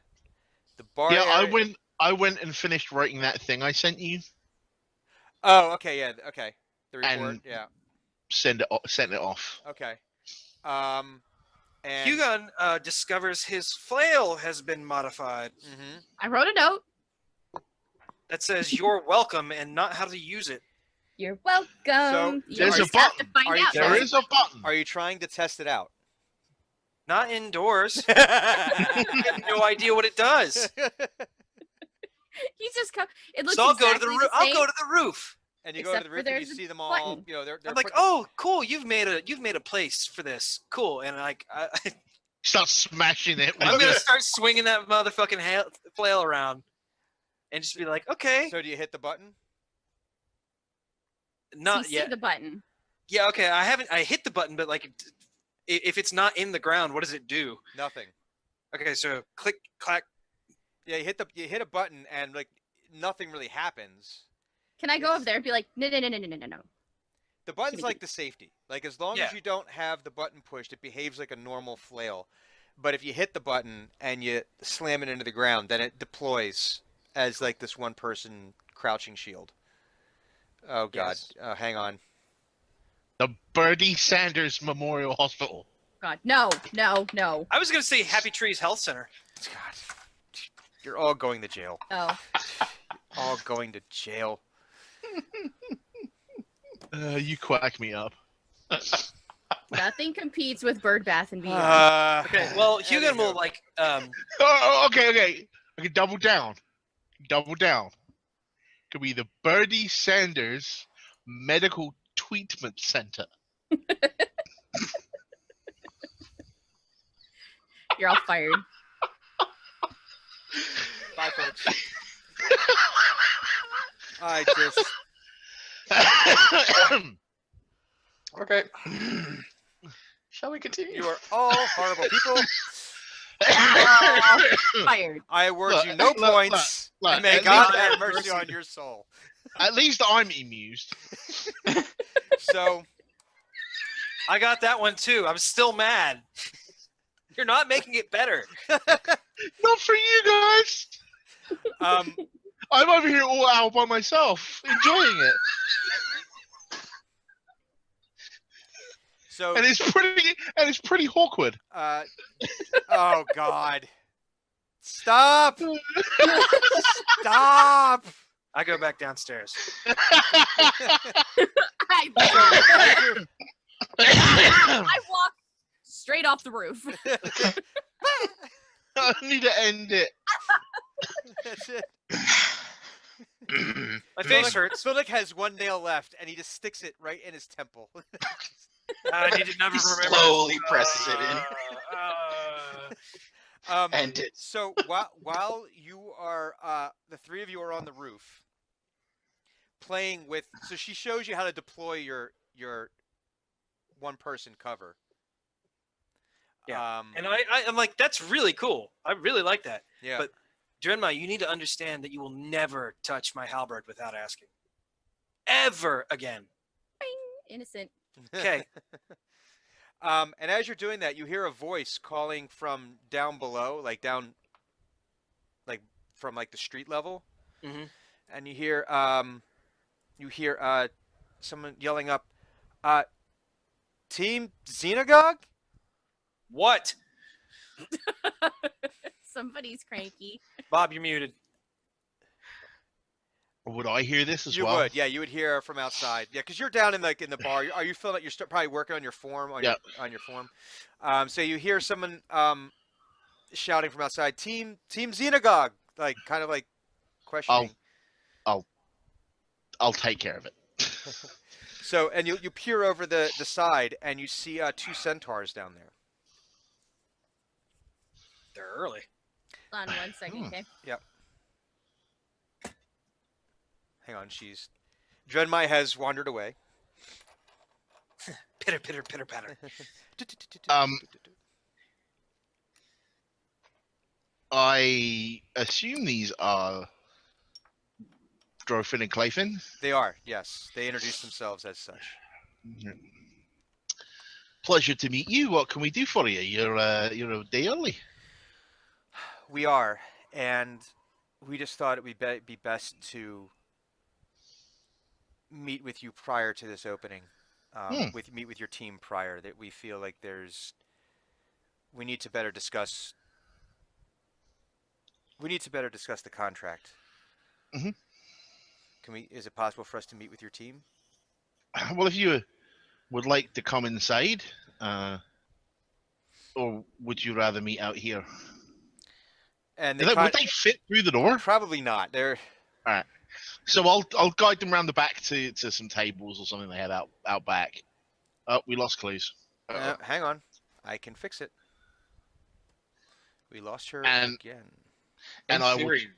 Yeah, area? I went and finished writing that thing I sent you. Oh, okay, yeah, okay. The report, And- yeah, Sent it off. okay. And Hugon discovers his flail has been modified. Mhm. I wrote a note. That says "You're welcome" and not how to use it. You're welcome. You there's a just have to button. find Are you out. There trying- is a button. Are you trying to test it out? Not indoors. I have no idea what it does. He's just come. It looks So I'll go to exactly the the roof. I'll same. go to the roof. And you go to Except the for roof and you there's a see them all. button. You know, they're I'm like, putting- oh, cool! You've made a place for this. Cool. And like, Start smashing it. I'm With gonna the- start swinging that motherfucking flail around, and just be like, okay, So do you hit the button? not you see yet. the button. Yeah, okay. I haven't. I hit the button, but like, if it's not in the ground, what does it do? Nothing. Okay, so click, clack. Yeah, you hit a button and like nothing really happens. Can I go It's- over there and be like, no, no, no, no, no, no, no. The button's Gimme, like the safety. Like as long Yeah. as you don't have the button pushed, it behaves like a normal flail. But if you hit the button and you slam it into the ground, then it deploys as like this one person crouching shield. Oh god. Yes. Hang on. The Bernie Sanders Memorial Hospital. God, no, no, no. I was gonna say Happy Trees Health Center. God. You're all going to jail. Oh, All going to jail. You quack me up. nothing competes with Bird Bath and Beyond. Okay, well, Hugon will anywho. like Okay. Double down. Double down. Could be the Bernie Sanders Medical Treatment Center. You're all fired. Bye, folks. I just Okay. Shall we continue? you are all horrible people. Fired. I award Look, you no look, points. look, And may at God least- have mercy on your soul. At least I'm amused. So I got that one too. I'm still mad. You're not making it better. Not for you guys. um I'm over here all out by myself, enjoying it. so And it's pretty awkward. oh god. Stop! Stop! I go back downstairs. I walk straight off the roof. I need to end it. That's it. My face hurts. Philip has one nail left and he just sticks it right in his temple. I need to never He remember. slowly presses it in. End it. So while you are the three of you are on the roof playing with, so she shows you how to deploy your one person cover. Yeah. And I'm like, that's really cool. I really like that. Yeah. But Drenma, you need to understand that you will never touch my halberd without asking. Ever again. Innocent. Okay. And as you're doing that, you hear a voice calling from down below, like down, like from like the street level, Mhm. and you hear someone yelling up, "Team Xenagogue." What? Somebody's cranky. Bob, you're muted. Would I hear this as You well? would, yeah, you would hear from outside, yeah, because you're down in like in the bar. Are you feeling like you're probably working on your form on Yeah. your form? So you hear someone shouting from outside, "Team Xenagogue," like kind of like questioning. I'll take care of it. So, and you peer over the side, and you see two centaurs down there. They're early. Hold on 1 second, okay? Hang on, Drenmai has wandered away. Pitter, pitter, pitter, patter. I assume these are Drofin and Clayfin. They are, yes. They introduce themselves as such. Pleasure to meet you. What can we do for you? You're a day early. We are, and we just thought it would be best to meet with you prior to this opening. Meet with your team prior. That we feel like there's we need to better discuss. We need to better discuss the contract. Mhm. Can we? Is it possible for us to meet with your team? Well, if you would like to come inside, or would you rather meet out here? And Would they fit through the door? probably not. They're All right. So I'll guide them around the back to some tables or something they had out back. Oh, we lost clues. hang on, I can fix it. We lost her And- again. In And I would- theory,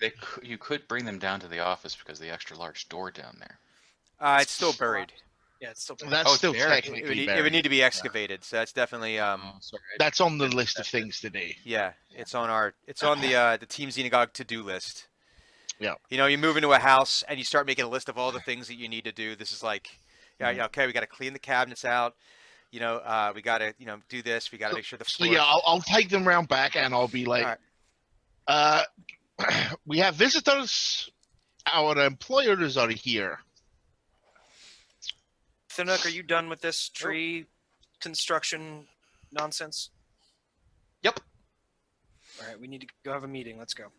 you could bring them down to the office because of the extra large door down there. It's still buried. Yeah, it's still. That's Oh, it's still buried. technically It buried. would need to be excavated. So that's definitely Sorry, That's on the list of things to do. yeah. It's on the Team Xenagog to-do list. Yeah. You know, you move into a house and you start making a list of all the things that you need to do. This is like, yeah, okay, we got to clean the cabinets out. You know, we got to, do this. We got to make sure the So floor. yeah, I'll take them round back and I'll be like, All we have visitors. Our employers are here. Thinnook, are you done with this tree construction nonsense? Yep. All right, we need to go have a meeting. Let's go.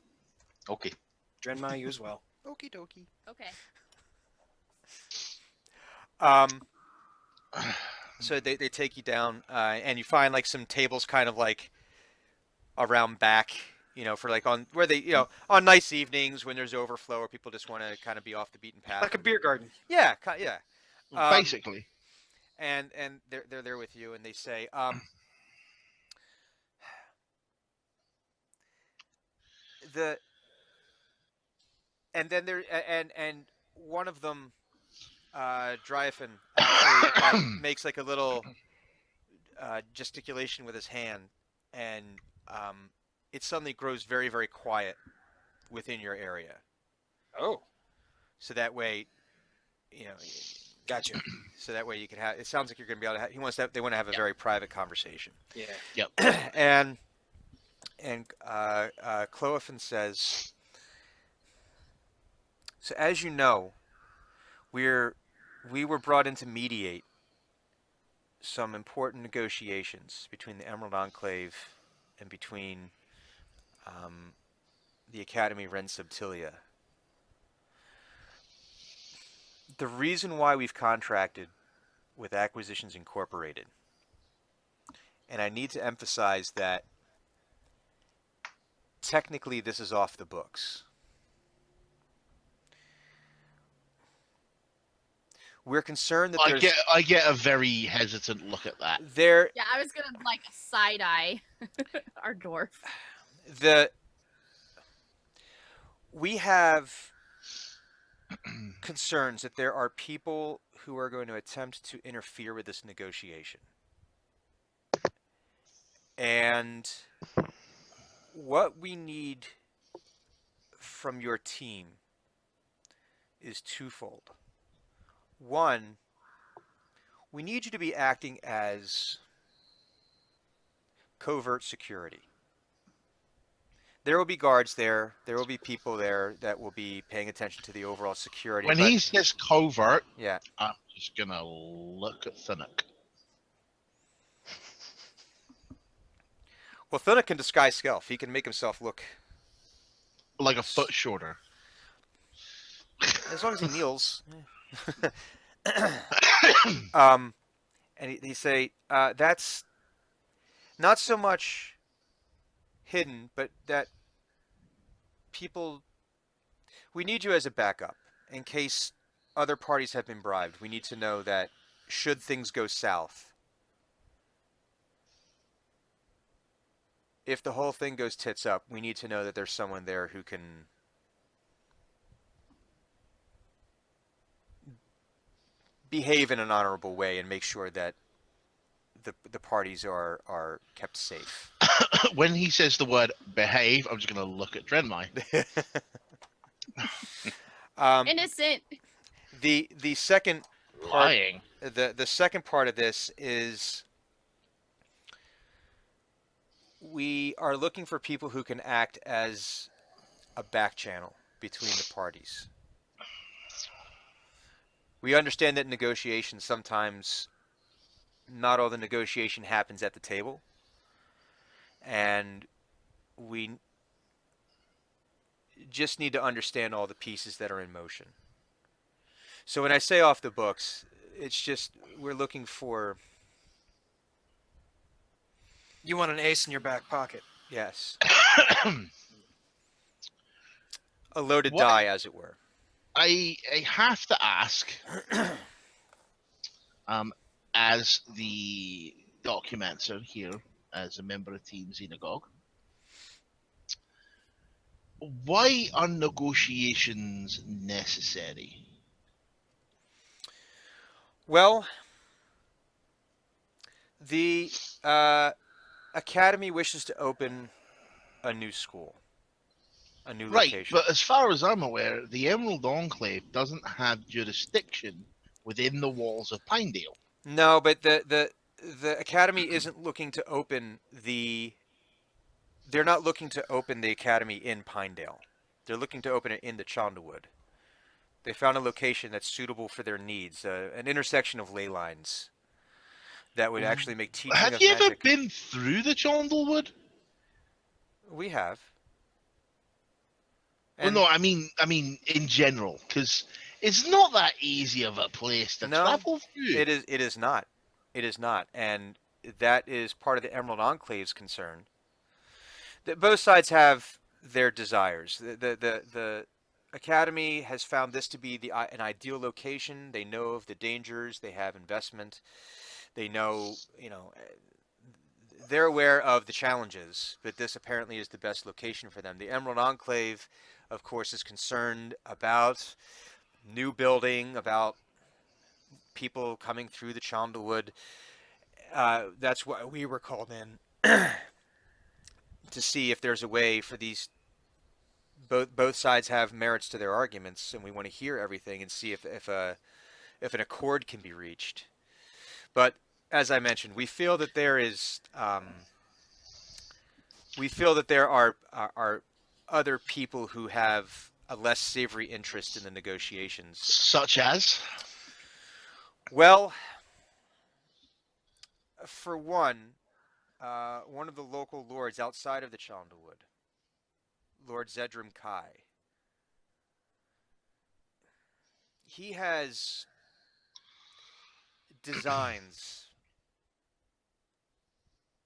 Okay. Drenma, you as well. Okie dokie. Okay. So they take you down, and you find like some tables kind of like around back, for like on where they, on nice evenings when there's overflow or people just want to kind of be off the beaten path. Like a beer garden. Yeah, yeah. Basically. And they're there with you, and they say, and then there and one of them, Dryphin, actually makes like a little gesticulation with his hand, and it suddenly grows very, very quiet within your area. Oh, So that way, gotcha. so that way you can have. It sounds like you're going to be able to. They want to have a very private conversation. Yeah. and Cloafin says, so as you know, we were brought in to mediate some important negotiations between the Emerald Enclave and between the Academy Ren Subtilia. The reason why we've contracted with Acquisitions Incorporated, and I need to emphasize that technically this is off the books. We're concerned that I get a very hesitant look at that. Yeah, I was gonna like side eye our dwarf. We have concerns that there are people who are going to attempt to interfere with this negotiation. And what we need from your team is twofold. One, we need you to be acting as covert security. There will be guards there. There will be people there that will be paying attention to the overall security. When he says covert, yeah, I'm just gonna look at Thinnock. well, Thinnock can disguise stealth. He can make himself look Like a foot shorter. as long as he kneels. And he say that's not so much hidden, but that we need you as a backup in case other parties have been bribed. We need to know that should things go south, if the whole thing goes tits up, we need to know that there's someone there who can behave in an honorable way and make sure that the parties are kept safe. When he says the word behave, I'm just gonna look at Drenmai. Innocent. The second part, Lying. the second part of this is we are looking for people who can act as a back channel between the parties. We understand that negotiations sometimes not all the negotiation happens at the table. and we just need to understand all the pieces that are in motion. So when I say off the books, it's just we're looking for, You want an ace in your back pocket. yes, a loaded What die, as it were. I have to ask, as the documenter here, as a member of Team Xenagog, why are negotiations necessary? Well, the Academy wishes to open a new school, a new Right, location. but as far as I'm aware, the Emerald Enclave doesn't have jurisdiction within the walls of Pinedale. No, but the Academy isn't looking to open the. They're not looking to open the Academy in Pinedale. They're looking to open it in the Chondawood. They found a location that's suitable for their needs, an intersection of ley lines that would actually make teaching Have of you ever magic. been through the Chondlewood? We have. Well, And no, I mean in general, because it's not that easy of a place to no, travel through. it is. It is not. It is not, and that is part of the Emerald Enclave's concern. That both sides have their desires. The Academy has found this to be an ideal location. They know of the dangers. They have investment. They know, they're aware of the challenges, but this apparently is the best location for them. The Emerald Enclave, of course, is concerned about new building, about people coming through the Chondawood. That's why we were called in to see if there's a way for these. Both sides have merits to their arguments, and we want to hear everything and see if an accord can be reached. But as I mentioned, we feel that there is we feel that there are other people who have a less savory interest in the negotiations. Such as? Well, for one of the local lords outside of the Chondawood, Lord Zedram Kai, he has designs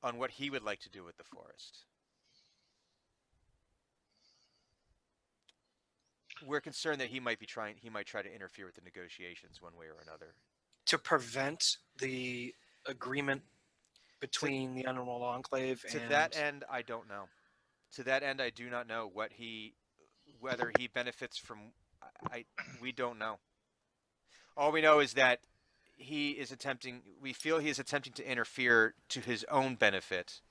on what he would like to do with the forest. We're concerned that he might try to interfere with the negotiations one way or another. To prevent the agreement between the Emerald Enclave To and that end, I don't know. To that end, I do not know whether he benefits from. We don't know. All we know is that we feel he is attempting to interfere to his own benefit,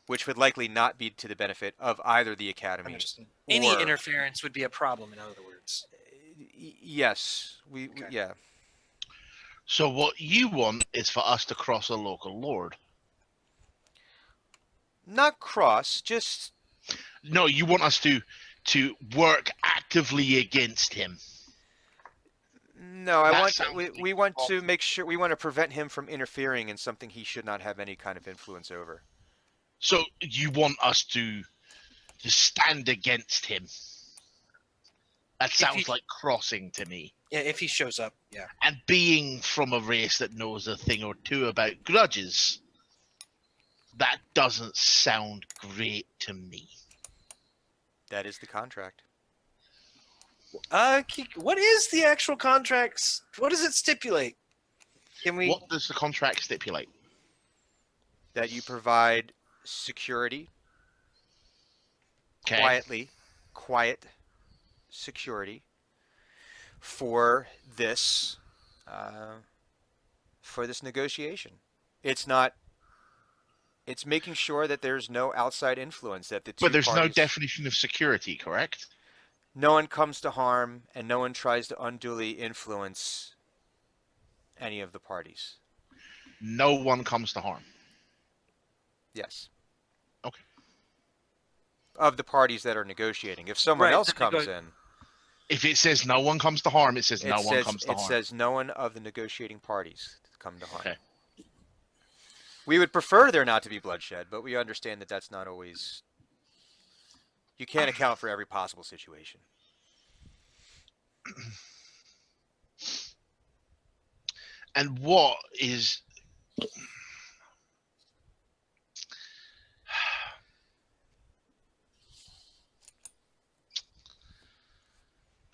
which would likely not be to the benefit of either the Academy. Understood. Any or- interference would be a problem, in other words. Yes, Okay. yeah. So what you want is for us to cross a local lord. Not cross, just No, you want us to work actively against him. no. We want to awful. make sure we want to prevent him from interfering in something he should not have any kind of influence over. So you want us to stand against him. That sounds like crossing to me. Yeah, if he shows up, yeah. And being from a race that knows a thing or two about grudges, that doesn't sound great to me. That is the contract. What is the actual contracts? What does it stipulate? Can we? What does the contract stipulate? That you provide security, Okay. quiet security for this negotiation. It's making sure that there's no outside influence, that the two But there's no parties, definition of security, correct? no one comes to harm and no one tries to unduly influence any of the parties. No one comes to harm. Yes. Okay. Of the parties that are negotiating. If someone Right, else the comes in, If it says no one comes to harm, it says no one comes to it harm. says no one of the negotiating parties come to harm. Okay. We would prefer there not to be bloodshed, but we understand that that's not always. You can't account for every possible situation. And what is...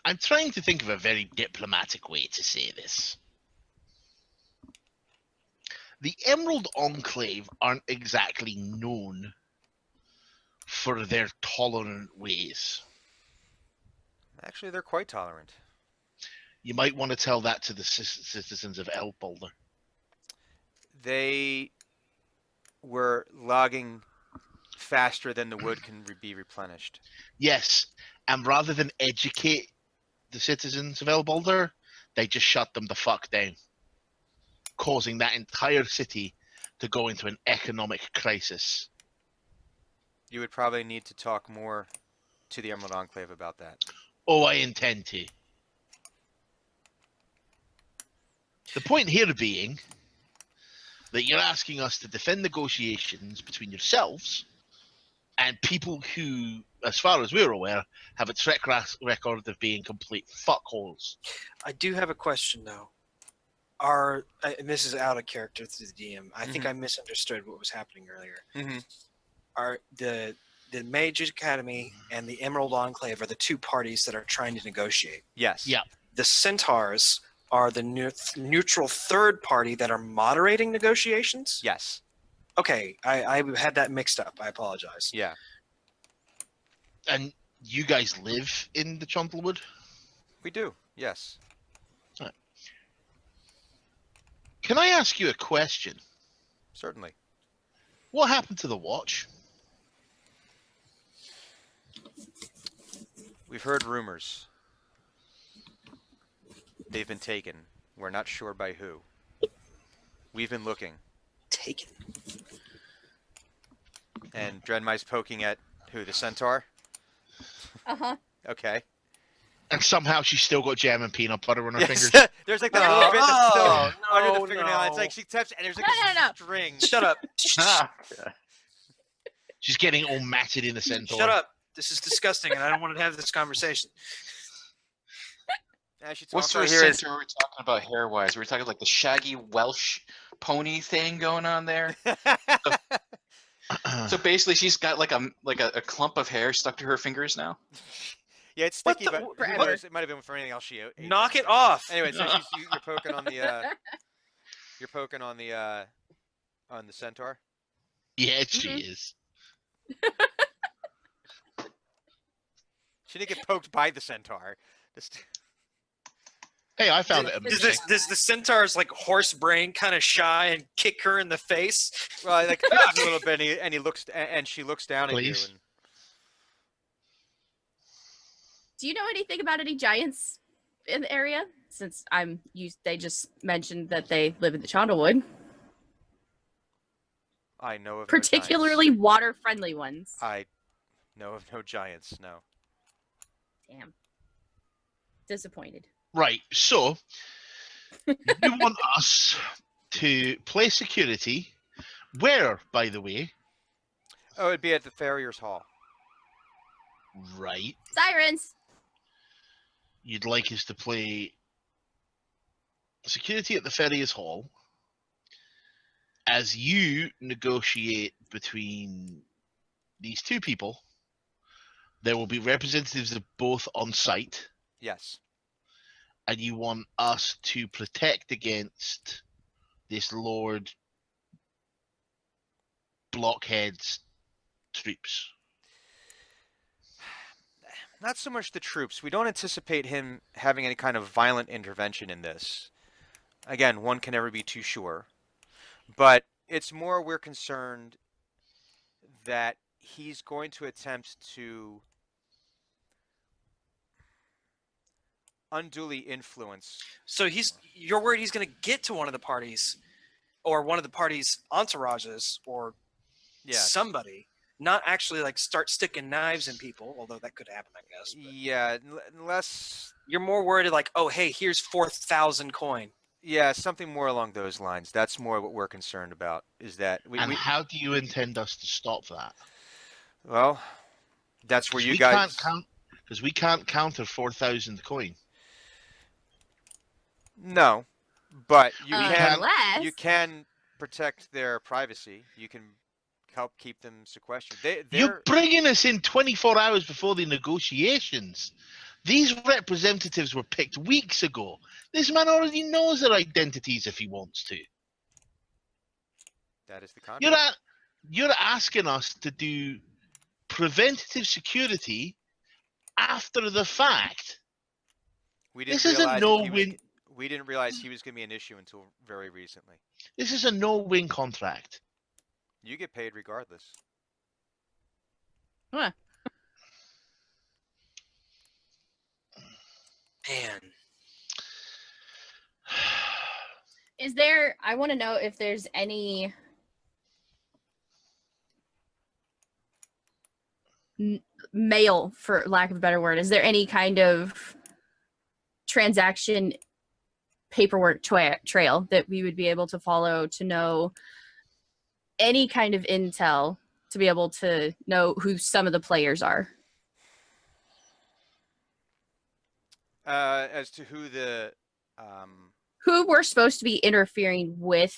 I'm trying to think of a very diplomatic way to say this. The Emerald Enclave aren't exactly known for their tolerant ways. Actually, they're quite tolerant. You might want to tell that to the citizens of Elpolder. They were logging faster than the wood can be replenished. Yes, and rather than educate the citizens of Elpolder, they just shut them the fuck down, causing that entire city to go into an economic crisis. You would probably need to talk more to the Emerald Enclave about that. Oh, I intend to. The point here being that you're asking us to defend negotiations between yourselves and people who, as far as we're aware, have a track record of being complete fuckholes. I do have a question though. And this is out of character to the DM. I think I misunderstood what was happening earlier. Mm-hmm. Are the Mage Academy and the Emerald Enclave are the two parties that are trying to negotiate? Yes. Yeah. The Centaurs are the neutral third party that are moderating negotiations? Yes. Okay, I had that mixed up. I apologize. Yeah. And you guys live in the Chontlewood? We do. Yes. Right. Can I ask you a question? Certainly. What happened to the watch? We've heard rumors. They've been taken. We're not sure by who. We've been looking. Taken. And Drenmai's poking at who? The centaur? Uh-huh. Okay. And somehow she's still got jam and peanut butter on her Yes. fingers. There's like that little bit that's still Oh, under no, the fingernail. It's no. like she taps and there's like No. a string. Shut up. She's getting all matted in the centaur. Shut up. This is disgusting, and I don't want to have this conversation. As she What talks sort of right here is- centaur are we talking about hair-wise? Are we talking like the shaggy Welsh pony thing going on there? So basically, she's got like a clump of hair stuck to her fingers now. Yeah, it's What sticky, the- but who Forever. knows? It might have been for anything else she ate. Knock it off. Anyway, so you're poking on the you're poking on the centaur. Yeah, she is. She didn't get poked by the centaur. Just... Hey, I found it Does amusing. the centaur's like horse brain kind of shy and kick her in the face? Well, I like a little bit, and he looks, and she looks down at you. Please. And Do you know anything about any giants in the area? Since they just mentioned that they live in the Chondlewood, I know of particularly no giants. water-friendly ones. I know of no giants. No. Damn. Disappointed. Right, so you want us to play security. Where, by the way? Oh, it'd be at the farrier's hall. Right. Sirens. You'd like us to play security at the Farrier's Hall as you negotiate between these two people. There will be representatives of both on site, Yes. and you want us to protect against this Lord Blockhead's troops. Not so much the troops. We don't anticipate him having any kind of violent intervention in this. Again, one can never be too sure. But it's more we're concerned that he's going to attempt to unduly influence. So you're worried he's going to get to one of the parties, or one of the parties' entourages, or somebody, not actually like start sticking knives in people, although that could happen, I guess. But Yeah, unless you're more worried like, oh, hey, here's 4,000 coin. Yeah, something more along those lines. That's more what we're concerned about. Is that And how do you intend us to stop that? well, that's where Because you we can't guys. count. Because we can't counter 4,000 coin. No, but We can't. you Unless can protect their privacy. You can help keep them sequestered. You're They're bringing us in 24 hours before the negotiations. These representatives were picked weeks ago. This man already knows their identities if he wants to. that is the You're contract. at, you're asking us to do preventative security after the fact. We didn't This is a realize that he was. no-win. We didn't realize he was going to be an issue until very recently. This is a no-win contract. You get paid regardless. huh. Man, Is there? I want to know if there's any mail, for lack of a better word. Is there any kind of transaction paperwork trail that we would be able to follow to know any kind of intel to be able to know who some of the players are? As to who the Who we're supposed to be interfering with?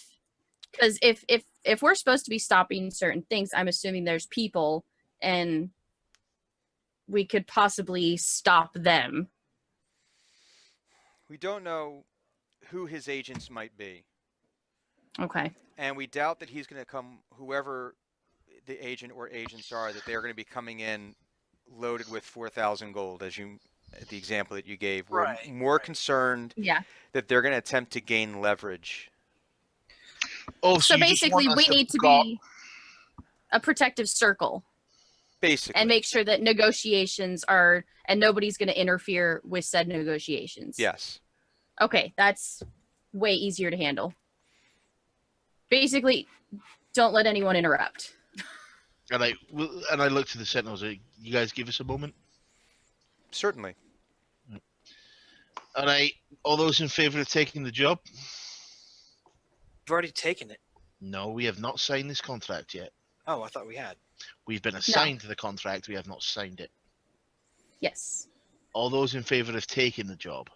Because if we're supposed to be stopping certain things, I'm assuming there's people, and we could possibly stop them. we don't know who his agents might be, Okay. and we doubt that he's going to come. Whoever the agent or agents are, that they're going to be coming in loaded with 4,000 gold, as you the example that you gave. We're Right, more right. concerned Yeah. that they're going to attempt to gain leverage. Oh, So you just want basically, us we need to go- be a protective circle Basically, and make sure that negotiations are, and nobody's going to interfere with said negotiations. yes. Okay, that's way easier to handle. Basically, don't let anyone interrupt. And I looked to the sentinels. Like, you guys give us a moment. Certainly. All right. All those in favour of taking the job? We've already taken it. No, we have not signed this contract yet. Oh, I thought we had. We've been assigned to the contract. We have not signed it. Yes. All those in favour of taking the job?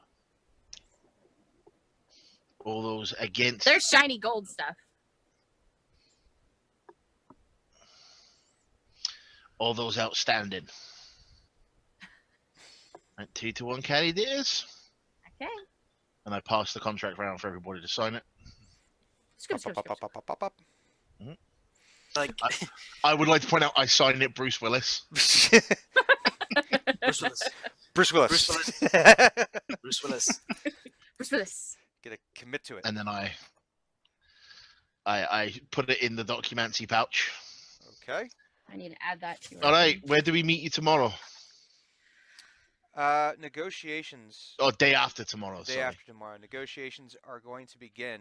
All those against? There's shiny gold stuff. All those outstanding? Right, 2-1 carried it is. Okay. And I pass the contract round for everybody to sign it. Scoop, scoop, Up, scoop. up, up, up, up, up. Like I would like to point out I signed it, Bruce Willis. Bruce Willis. Bruce Willis. Bruce Willis. Bruce Willis. Bruce Willis. Gonna commit to it. And then I put it in the documenty pouch. Okay. I need to add that to it. All right, where do we meet you tomorrow? Negotiations. Oh, day after tomorrow. Day sorry. after tomorrow. Negotiations are going to begin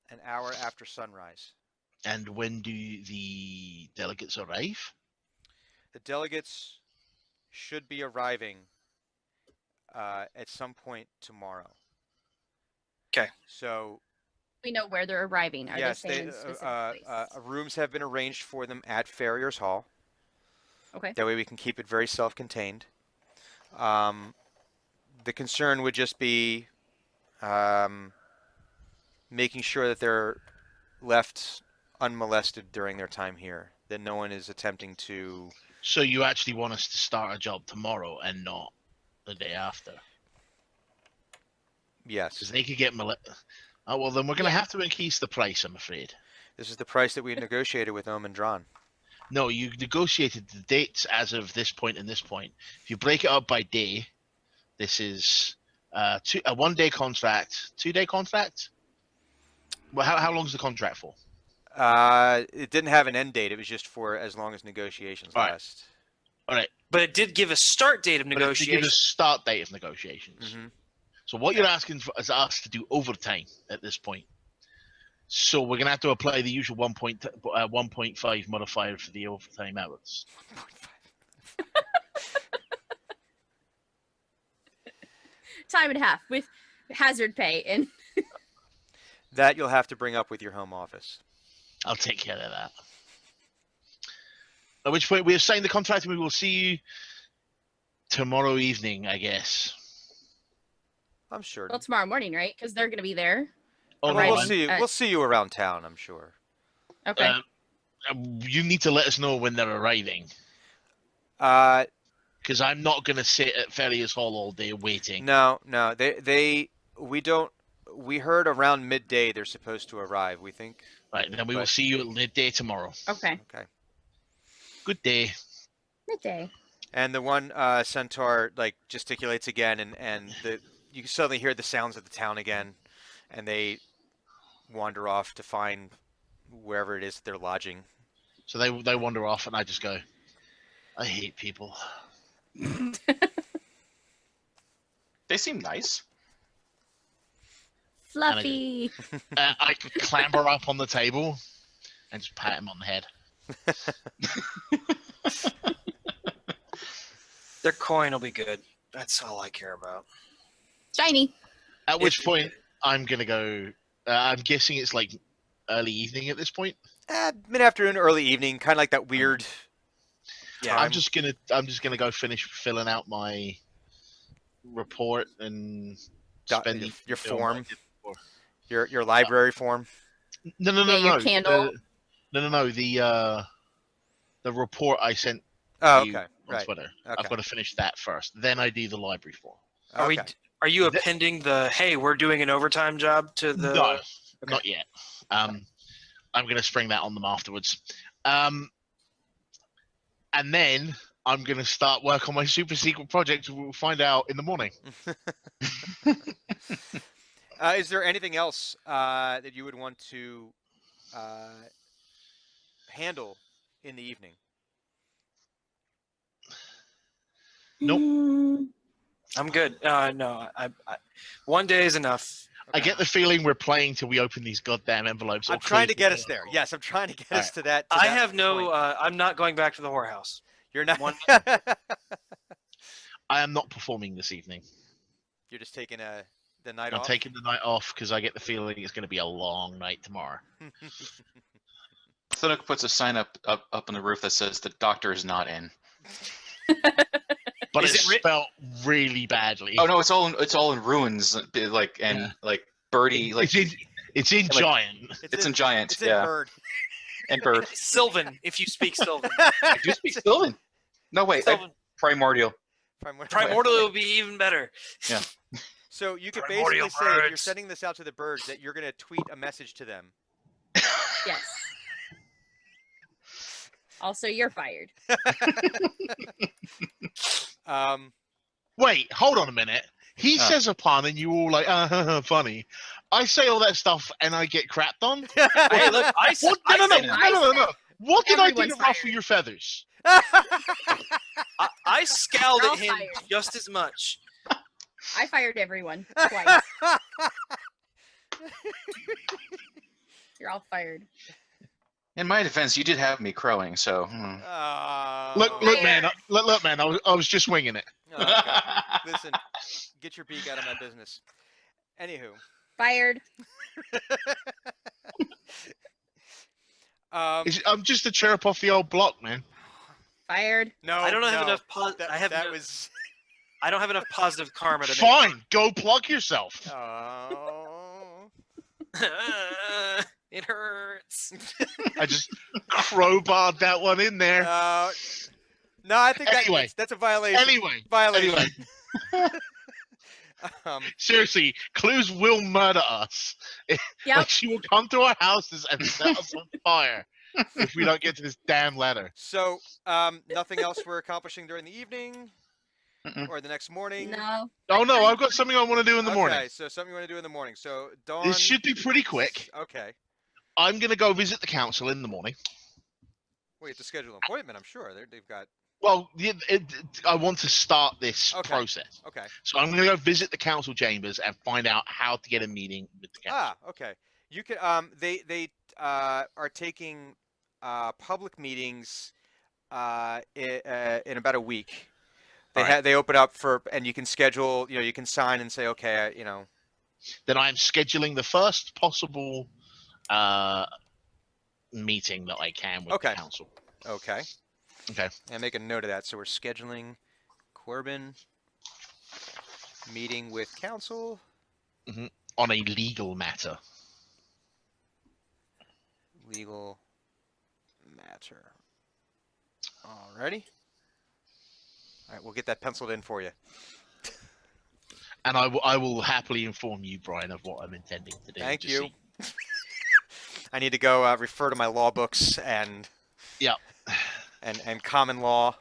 an hour after sunrise. And when do the delegates arrive? The delegates should be arriving at some point tomorrow. Okay. So We know where they're arriving. Are yes, they saying specific place? rooms have been arranged for them at Farrier's Hall. Okay. That way we can keep it very self-contained. The concern would just be making sure that they're left unmolested during their time here, that no one is attempting to. So you actually want us to start a job tomorrow and not the day after? Yes. Because they could get Oh, well, then we're going to Yeah. have to increase the price, I'm afraid. This is the price that we negotiated with Ohm and Drawn. No, you negotiated the dates as of this point and this point. If you break it up by day, this is a 1-day contract, 2-day contract? Well, how long is the contract for? It didn't have an end date. It was just for as long as negotiations All right. last. All right. But it did give a start date of But it's to give a negotiation. start date of negotiations. hmm So what you're asking for is us to do overtime at this point. So we're going to have to apply the usual 1.5 modifier for the overtime hours. time and a half with hazard pay. And That you'll have to bring up with your home office. I'll take care of that. At which point we have signed the contract and we will see you tomorrow evening, I guess. I'm sure. well, tomorrow morning, right? Because they're gonna be there. Oh, Well, no, we'll I'm- see you. We'll see you around town. I'm sure. Okay. You need to let us know when they're arriving. Uh, Because I'm not going to sit at Ferrier's Hall all day waiting. no. We don't. We heard around midday they're supposed to arrive. We think. Right, then we will But- see you at midday tomorrow. Okay. Okay. Good day. Midday. And the one centaur like gesticulates again, and you can suddenly hear the sounds of the town again, and they wander off to find wherever it is that they're lodging. So they wander off, and I just go, I hate people. They seem nice. Fluffy. I clamber up on the table and just pat him on the head. Their coin will be good. That's all I care about. Shiny. At which point, I'm going to go... I'm guessing it's like early evening at this point. Mid-afternoon, early evening, kind of like that weird. Yeah, I'm just gonna go finish filling out my report and spending your doing what I form. did before. Your library form. No, Yeah, your candle. No. The report I sent Oh, you okay. on Right. Twitter. Okay. I've got to finish that first. Then I do the library form. Are we? Okay. Are you Th- appending the "Hey, we're doing an overtime job" to the? No, not yet. I'm going to spring that on them afterwards. And then I'm going to start work on my super secret project. We'll find out in the morning. Is there anything else that you would want to handle in the evening? Nope. I'm good. No, I one day is enough. I get the feeling we're playing till we open these goddamn envelopes. or I'm trying to close get the us door. there. Yes, I'm trying to get us Alright. to that. I have no. point. I'm not going back to the whorehouse. You're not. one- I am not performing this evening. You're just taking the night I'm off. taking the night off because I get the feeling it's going to be a long night tomorrow. Thunuk puts a sign up on the roof that says the doctor is not in. But Is it's it writ- spelled really badly. Oh no, it's all in ruins. Like and Yeah. like birdie, like It's in like- giant. it's in giant. It's in Yeah, bird. and bird. Sylvan, if you speak Sylvan. I do speak Sylvan. No wait, Sylvan. primordial. Primordial will be even better. So you could Primordial basically say if you're birds. sending this out to the birds that you're going to tweet a message to them. Yes. Also, you're fired. Wait, hold on a minute. He Oh. says a pun and you all like, funny. I say all that stuff and I get crapped on. Hey, look, What? No. that. What did I do Everyone's to ruffle fired. your feathers? I scowled You're at all him fired. just as much. I fired everyone twice. You're all fired. In my defense, you did have me crowing, so. Look, man. Look, man. I was just winging it. Oh, okay. Listen, get your beak out of my business. Anywho, Fired. I'm just a chirp off the old block, man. Fired. no, I don't have no, enough. That, I have. that no- was. I don't have enough positive karma to Fine, go plug yourself. Oh. make. It hurts. I just crowbarred that one in there. No, I think Anyway. that's a violation. Anyway, Um, seriously, Clues will murder us. Yep. Like she will come to our houses and set us on fire if we don't get to this damn ladder. so, nothing else we're accomplishing during the evening Mm-mm. or the next morning. No. Oh no, I've got something I want to do in the morning. Okay, so something you want to do in the morning. So dawn. This should be pretty quick. Okay. I'm gonna go visit the council in the morning. We have to schedule an appointment. I'm sure they've got. Well, I want to start this Okay. process, Okay. so I'm gonna go visit the council chambers and find out how to get a meeting with the council. Okay. You could. They are taking public meetings in about a week. They open up for, and you can schedule. You can sign and say, okay, Then I'm scheduling the first possible meeting that I can with the Okay. council. Okay. Okay. And make a note of that. So we're scheduling Corbin meeting with council On a legal matter. legal matter. Alrighty. All right, we'll get that penciled in for you. And I will happily inform you, Brian, of what I'm intending to do. Thank to you. see. I need to go refer to my law books and common law.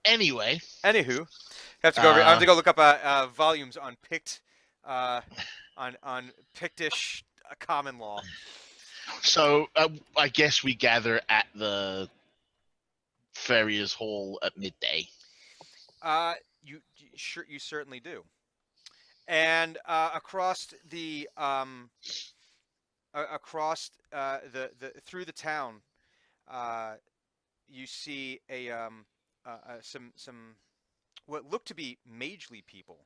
Anyway, Anywho, I have to go look up volumes on Pict, on Pictish common law. so I guess we gather at the Farrier's Hall at midday. You certainly do. And across the through the town, you see some what look to be magely people,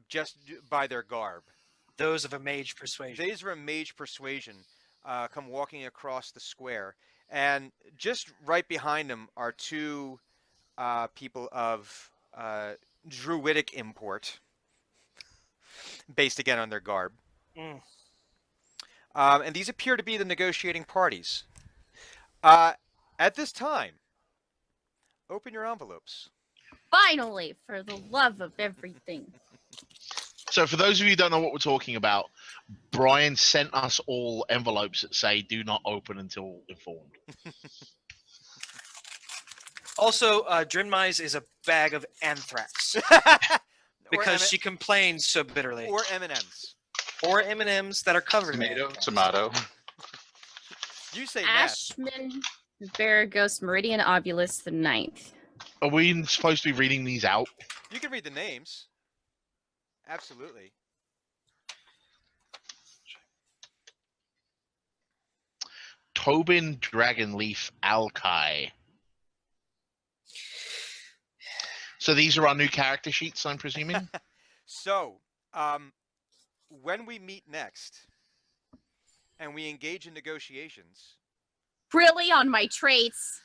just by their garb. Those of a mage persuasion. These are a mage persuasion, come walking across the square, and just right behind them are two people of druidic import, based again on their garb. And these appear to be the negotiating parties. At this time, open your envelopes. Finally, for the love of everything. So for those of you who don't know what we're talking about, Brian sent us all envelopes that say "Do not open until informed." Also, Drinmise is a bag of anthrax because she complains so bitterly. Or M&Ms. Or M&Ms that are covered in anthrax. Tomato. You say meth. Ashman, Varagos, Meridian Obulus the 9th. Are we supposed to be reading these out? You can read the names. Absolutely. Tobin, Dragonleaf, Alkai. So these are our new character sheets, I'm presuming? So, when we meet next and we engage in negotiations, Really on my traits.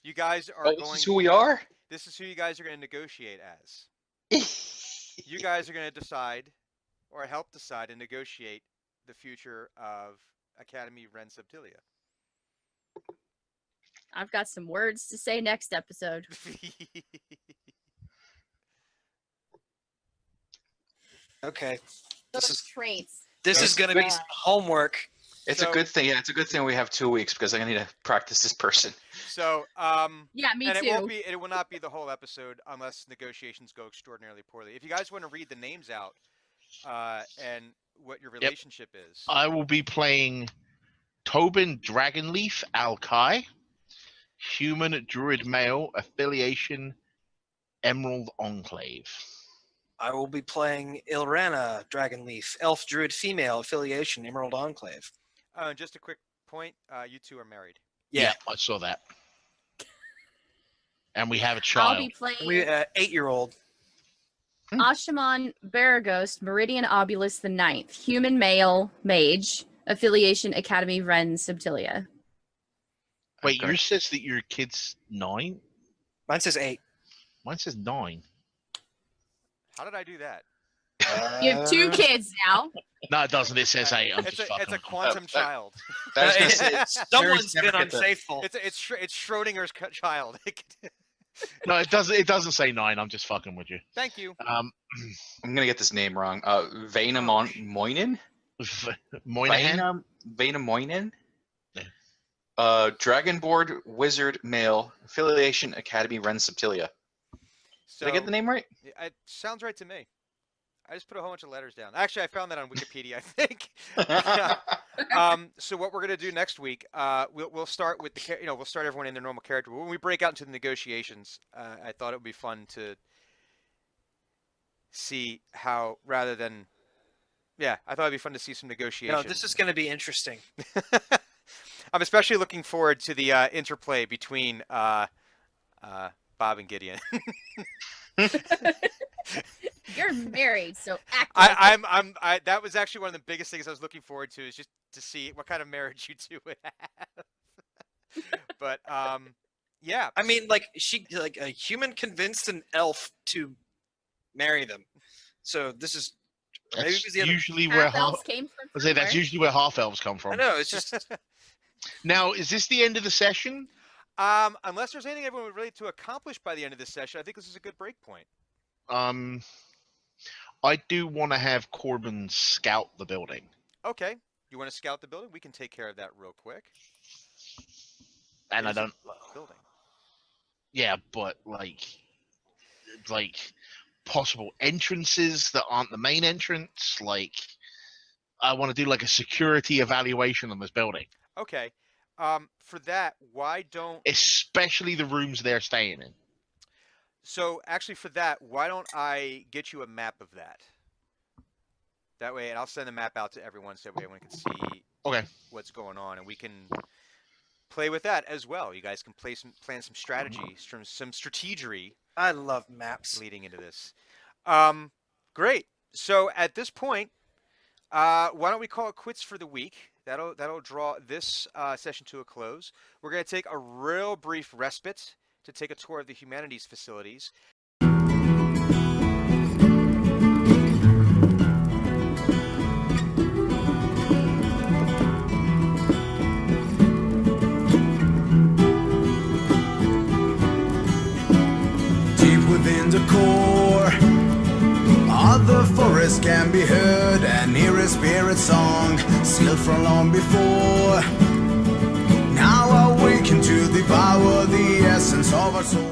you guys are Oh, going. this is who we are? This is who you guys are going to negotiate as. You guys are going to decide, or help decide and negotiate the future of Academy Ren Subtilia. I've got some words to say next episode. Okay. Those This is traits. this is going to be some homework. It's a good thing. Yeah, it's a good thing we have 2 weeks because I need to practice this person. So, Yeah, me and too. it will not be the whole episode unless negotiations go extraordinarily poorly. If you guys want to read the names out, and what your relationship is. I will be playing Tobin, Dragonleaf, Alkai, Human Druid Male, Affiliation, Emerald Enclave. I will be playing Ilrana, Dragonleaf, Elf Druid Female, Affiliation, Emerald Enclave. Just a quick point, you two are married. Yeah. I saw that. And we have a I'll child. be playing We 8-year-old. Ashaman Baragos, Meridian Obulus the 9th, Human Male Mage, Affiliation Academy Ren Subtilia. Wait, Okay. yours says that your kid's 9? Mine says 8. Mine says 9. How did I do that? You have 2 kids now. No, it doesn't. It says 8. I'm It's just a fucking with you. quantum child. I was gonna say, Someone's never been get that. unfaithful. It's Schrodinger's child. No, it doesn't say 9. I'm just fucking with you. Thank you. I'm gonna get this name wrong. Vainamoinen? Moynihan? Vainamoinen? Yeah. Dragonboard Wizard Male Affiliation Academy Ren Subtilia. So, Did I get the name right? It sounds right to me. I just put a whole bunch of letters down. Actually, I found that on Wikipedia, I think. So what we're gonna do next week, we'll start with we'll start everyone in their normal character. When we break out into the negotiations, I thought it would be fun to see how, rather than, I thought it'd be fun to see some negotiations. No, this is going to be interesting. I'm especially looking forward to the interplay between Bob and Gideon. You're married, so act. Like that was actually one of the biggest things I was looking forward to, is just to see what kind of marriage you two would have. But yeah. I mean, like a human convinced an elf to marry them. So this is maybe it That's was the other. usually where half elves came from. I say that's somewhere. usually where half elves come I from. know it's just Now, is this the end of the session? Unless there's anything everyone would really to accomplish by the end of this session, I think this is a good break point. I do want to have Corbin scout the building. Okay. You want to scout the building? We can take care of that real quick. And I It is a don't. building. Yeah, but like possible entrances that aren't the main entrance. Like, I want to do like a security evaluation on this building, Okay. For that, why don't especially the rooms they're staying in. so actually for that, why don't I get you a map of that? That way, and I'll send the map out to everyone so everyone can see Okay. what's going on, and we can play with that as well. You guys can plan some strategy, some strategery I love maps. leading into this. Great. So at this point, why don't we call it quits for the week? That'll draw this session to a close. We're going to take a real brief respite to take a tour of the humanities facilities. Deep within the core of the forest can be heard an eerie spirit song, sealed from long before. Now awaken to devour the essence of our soul.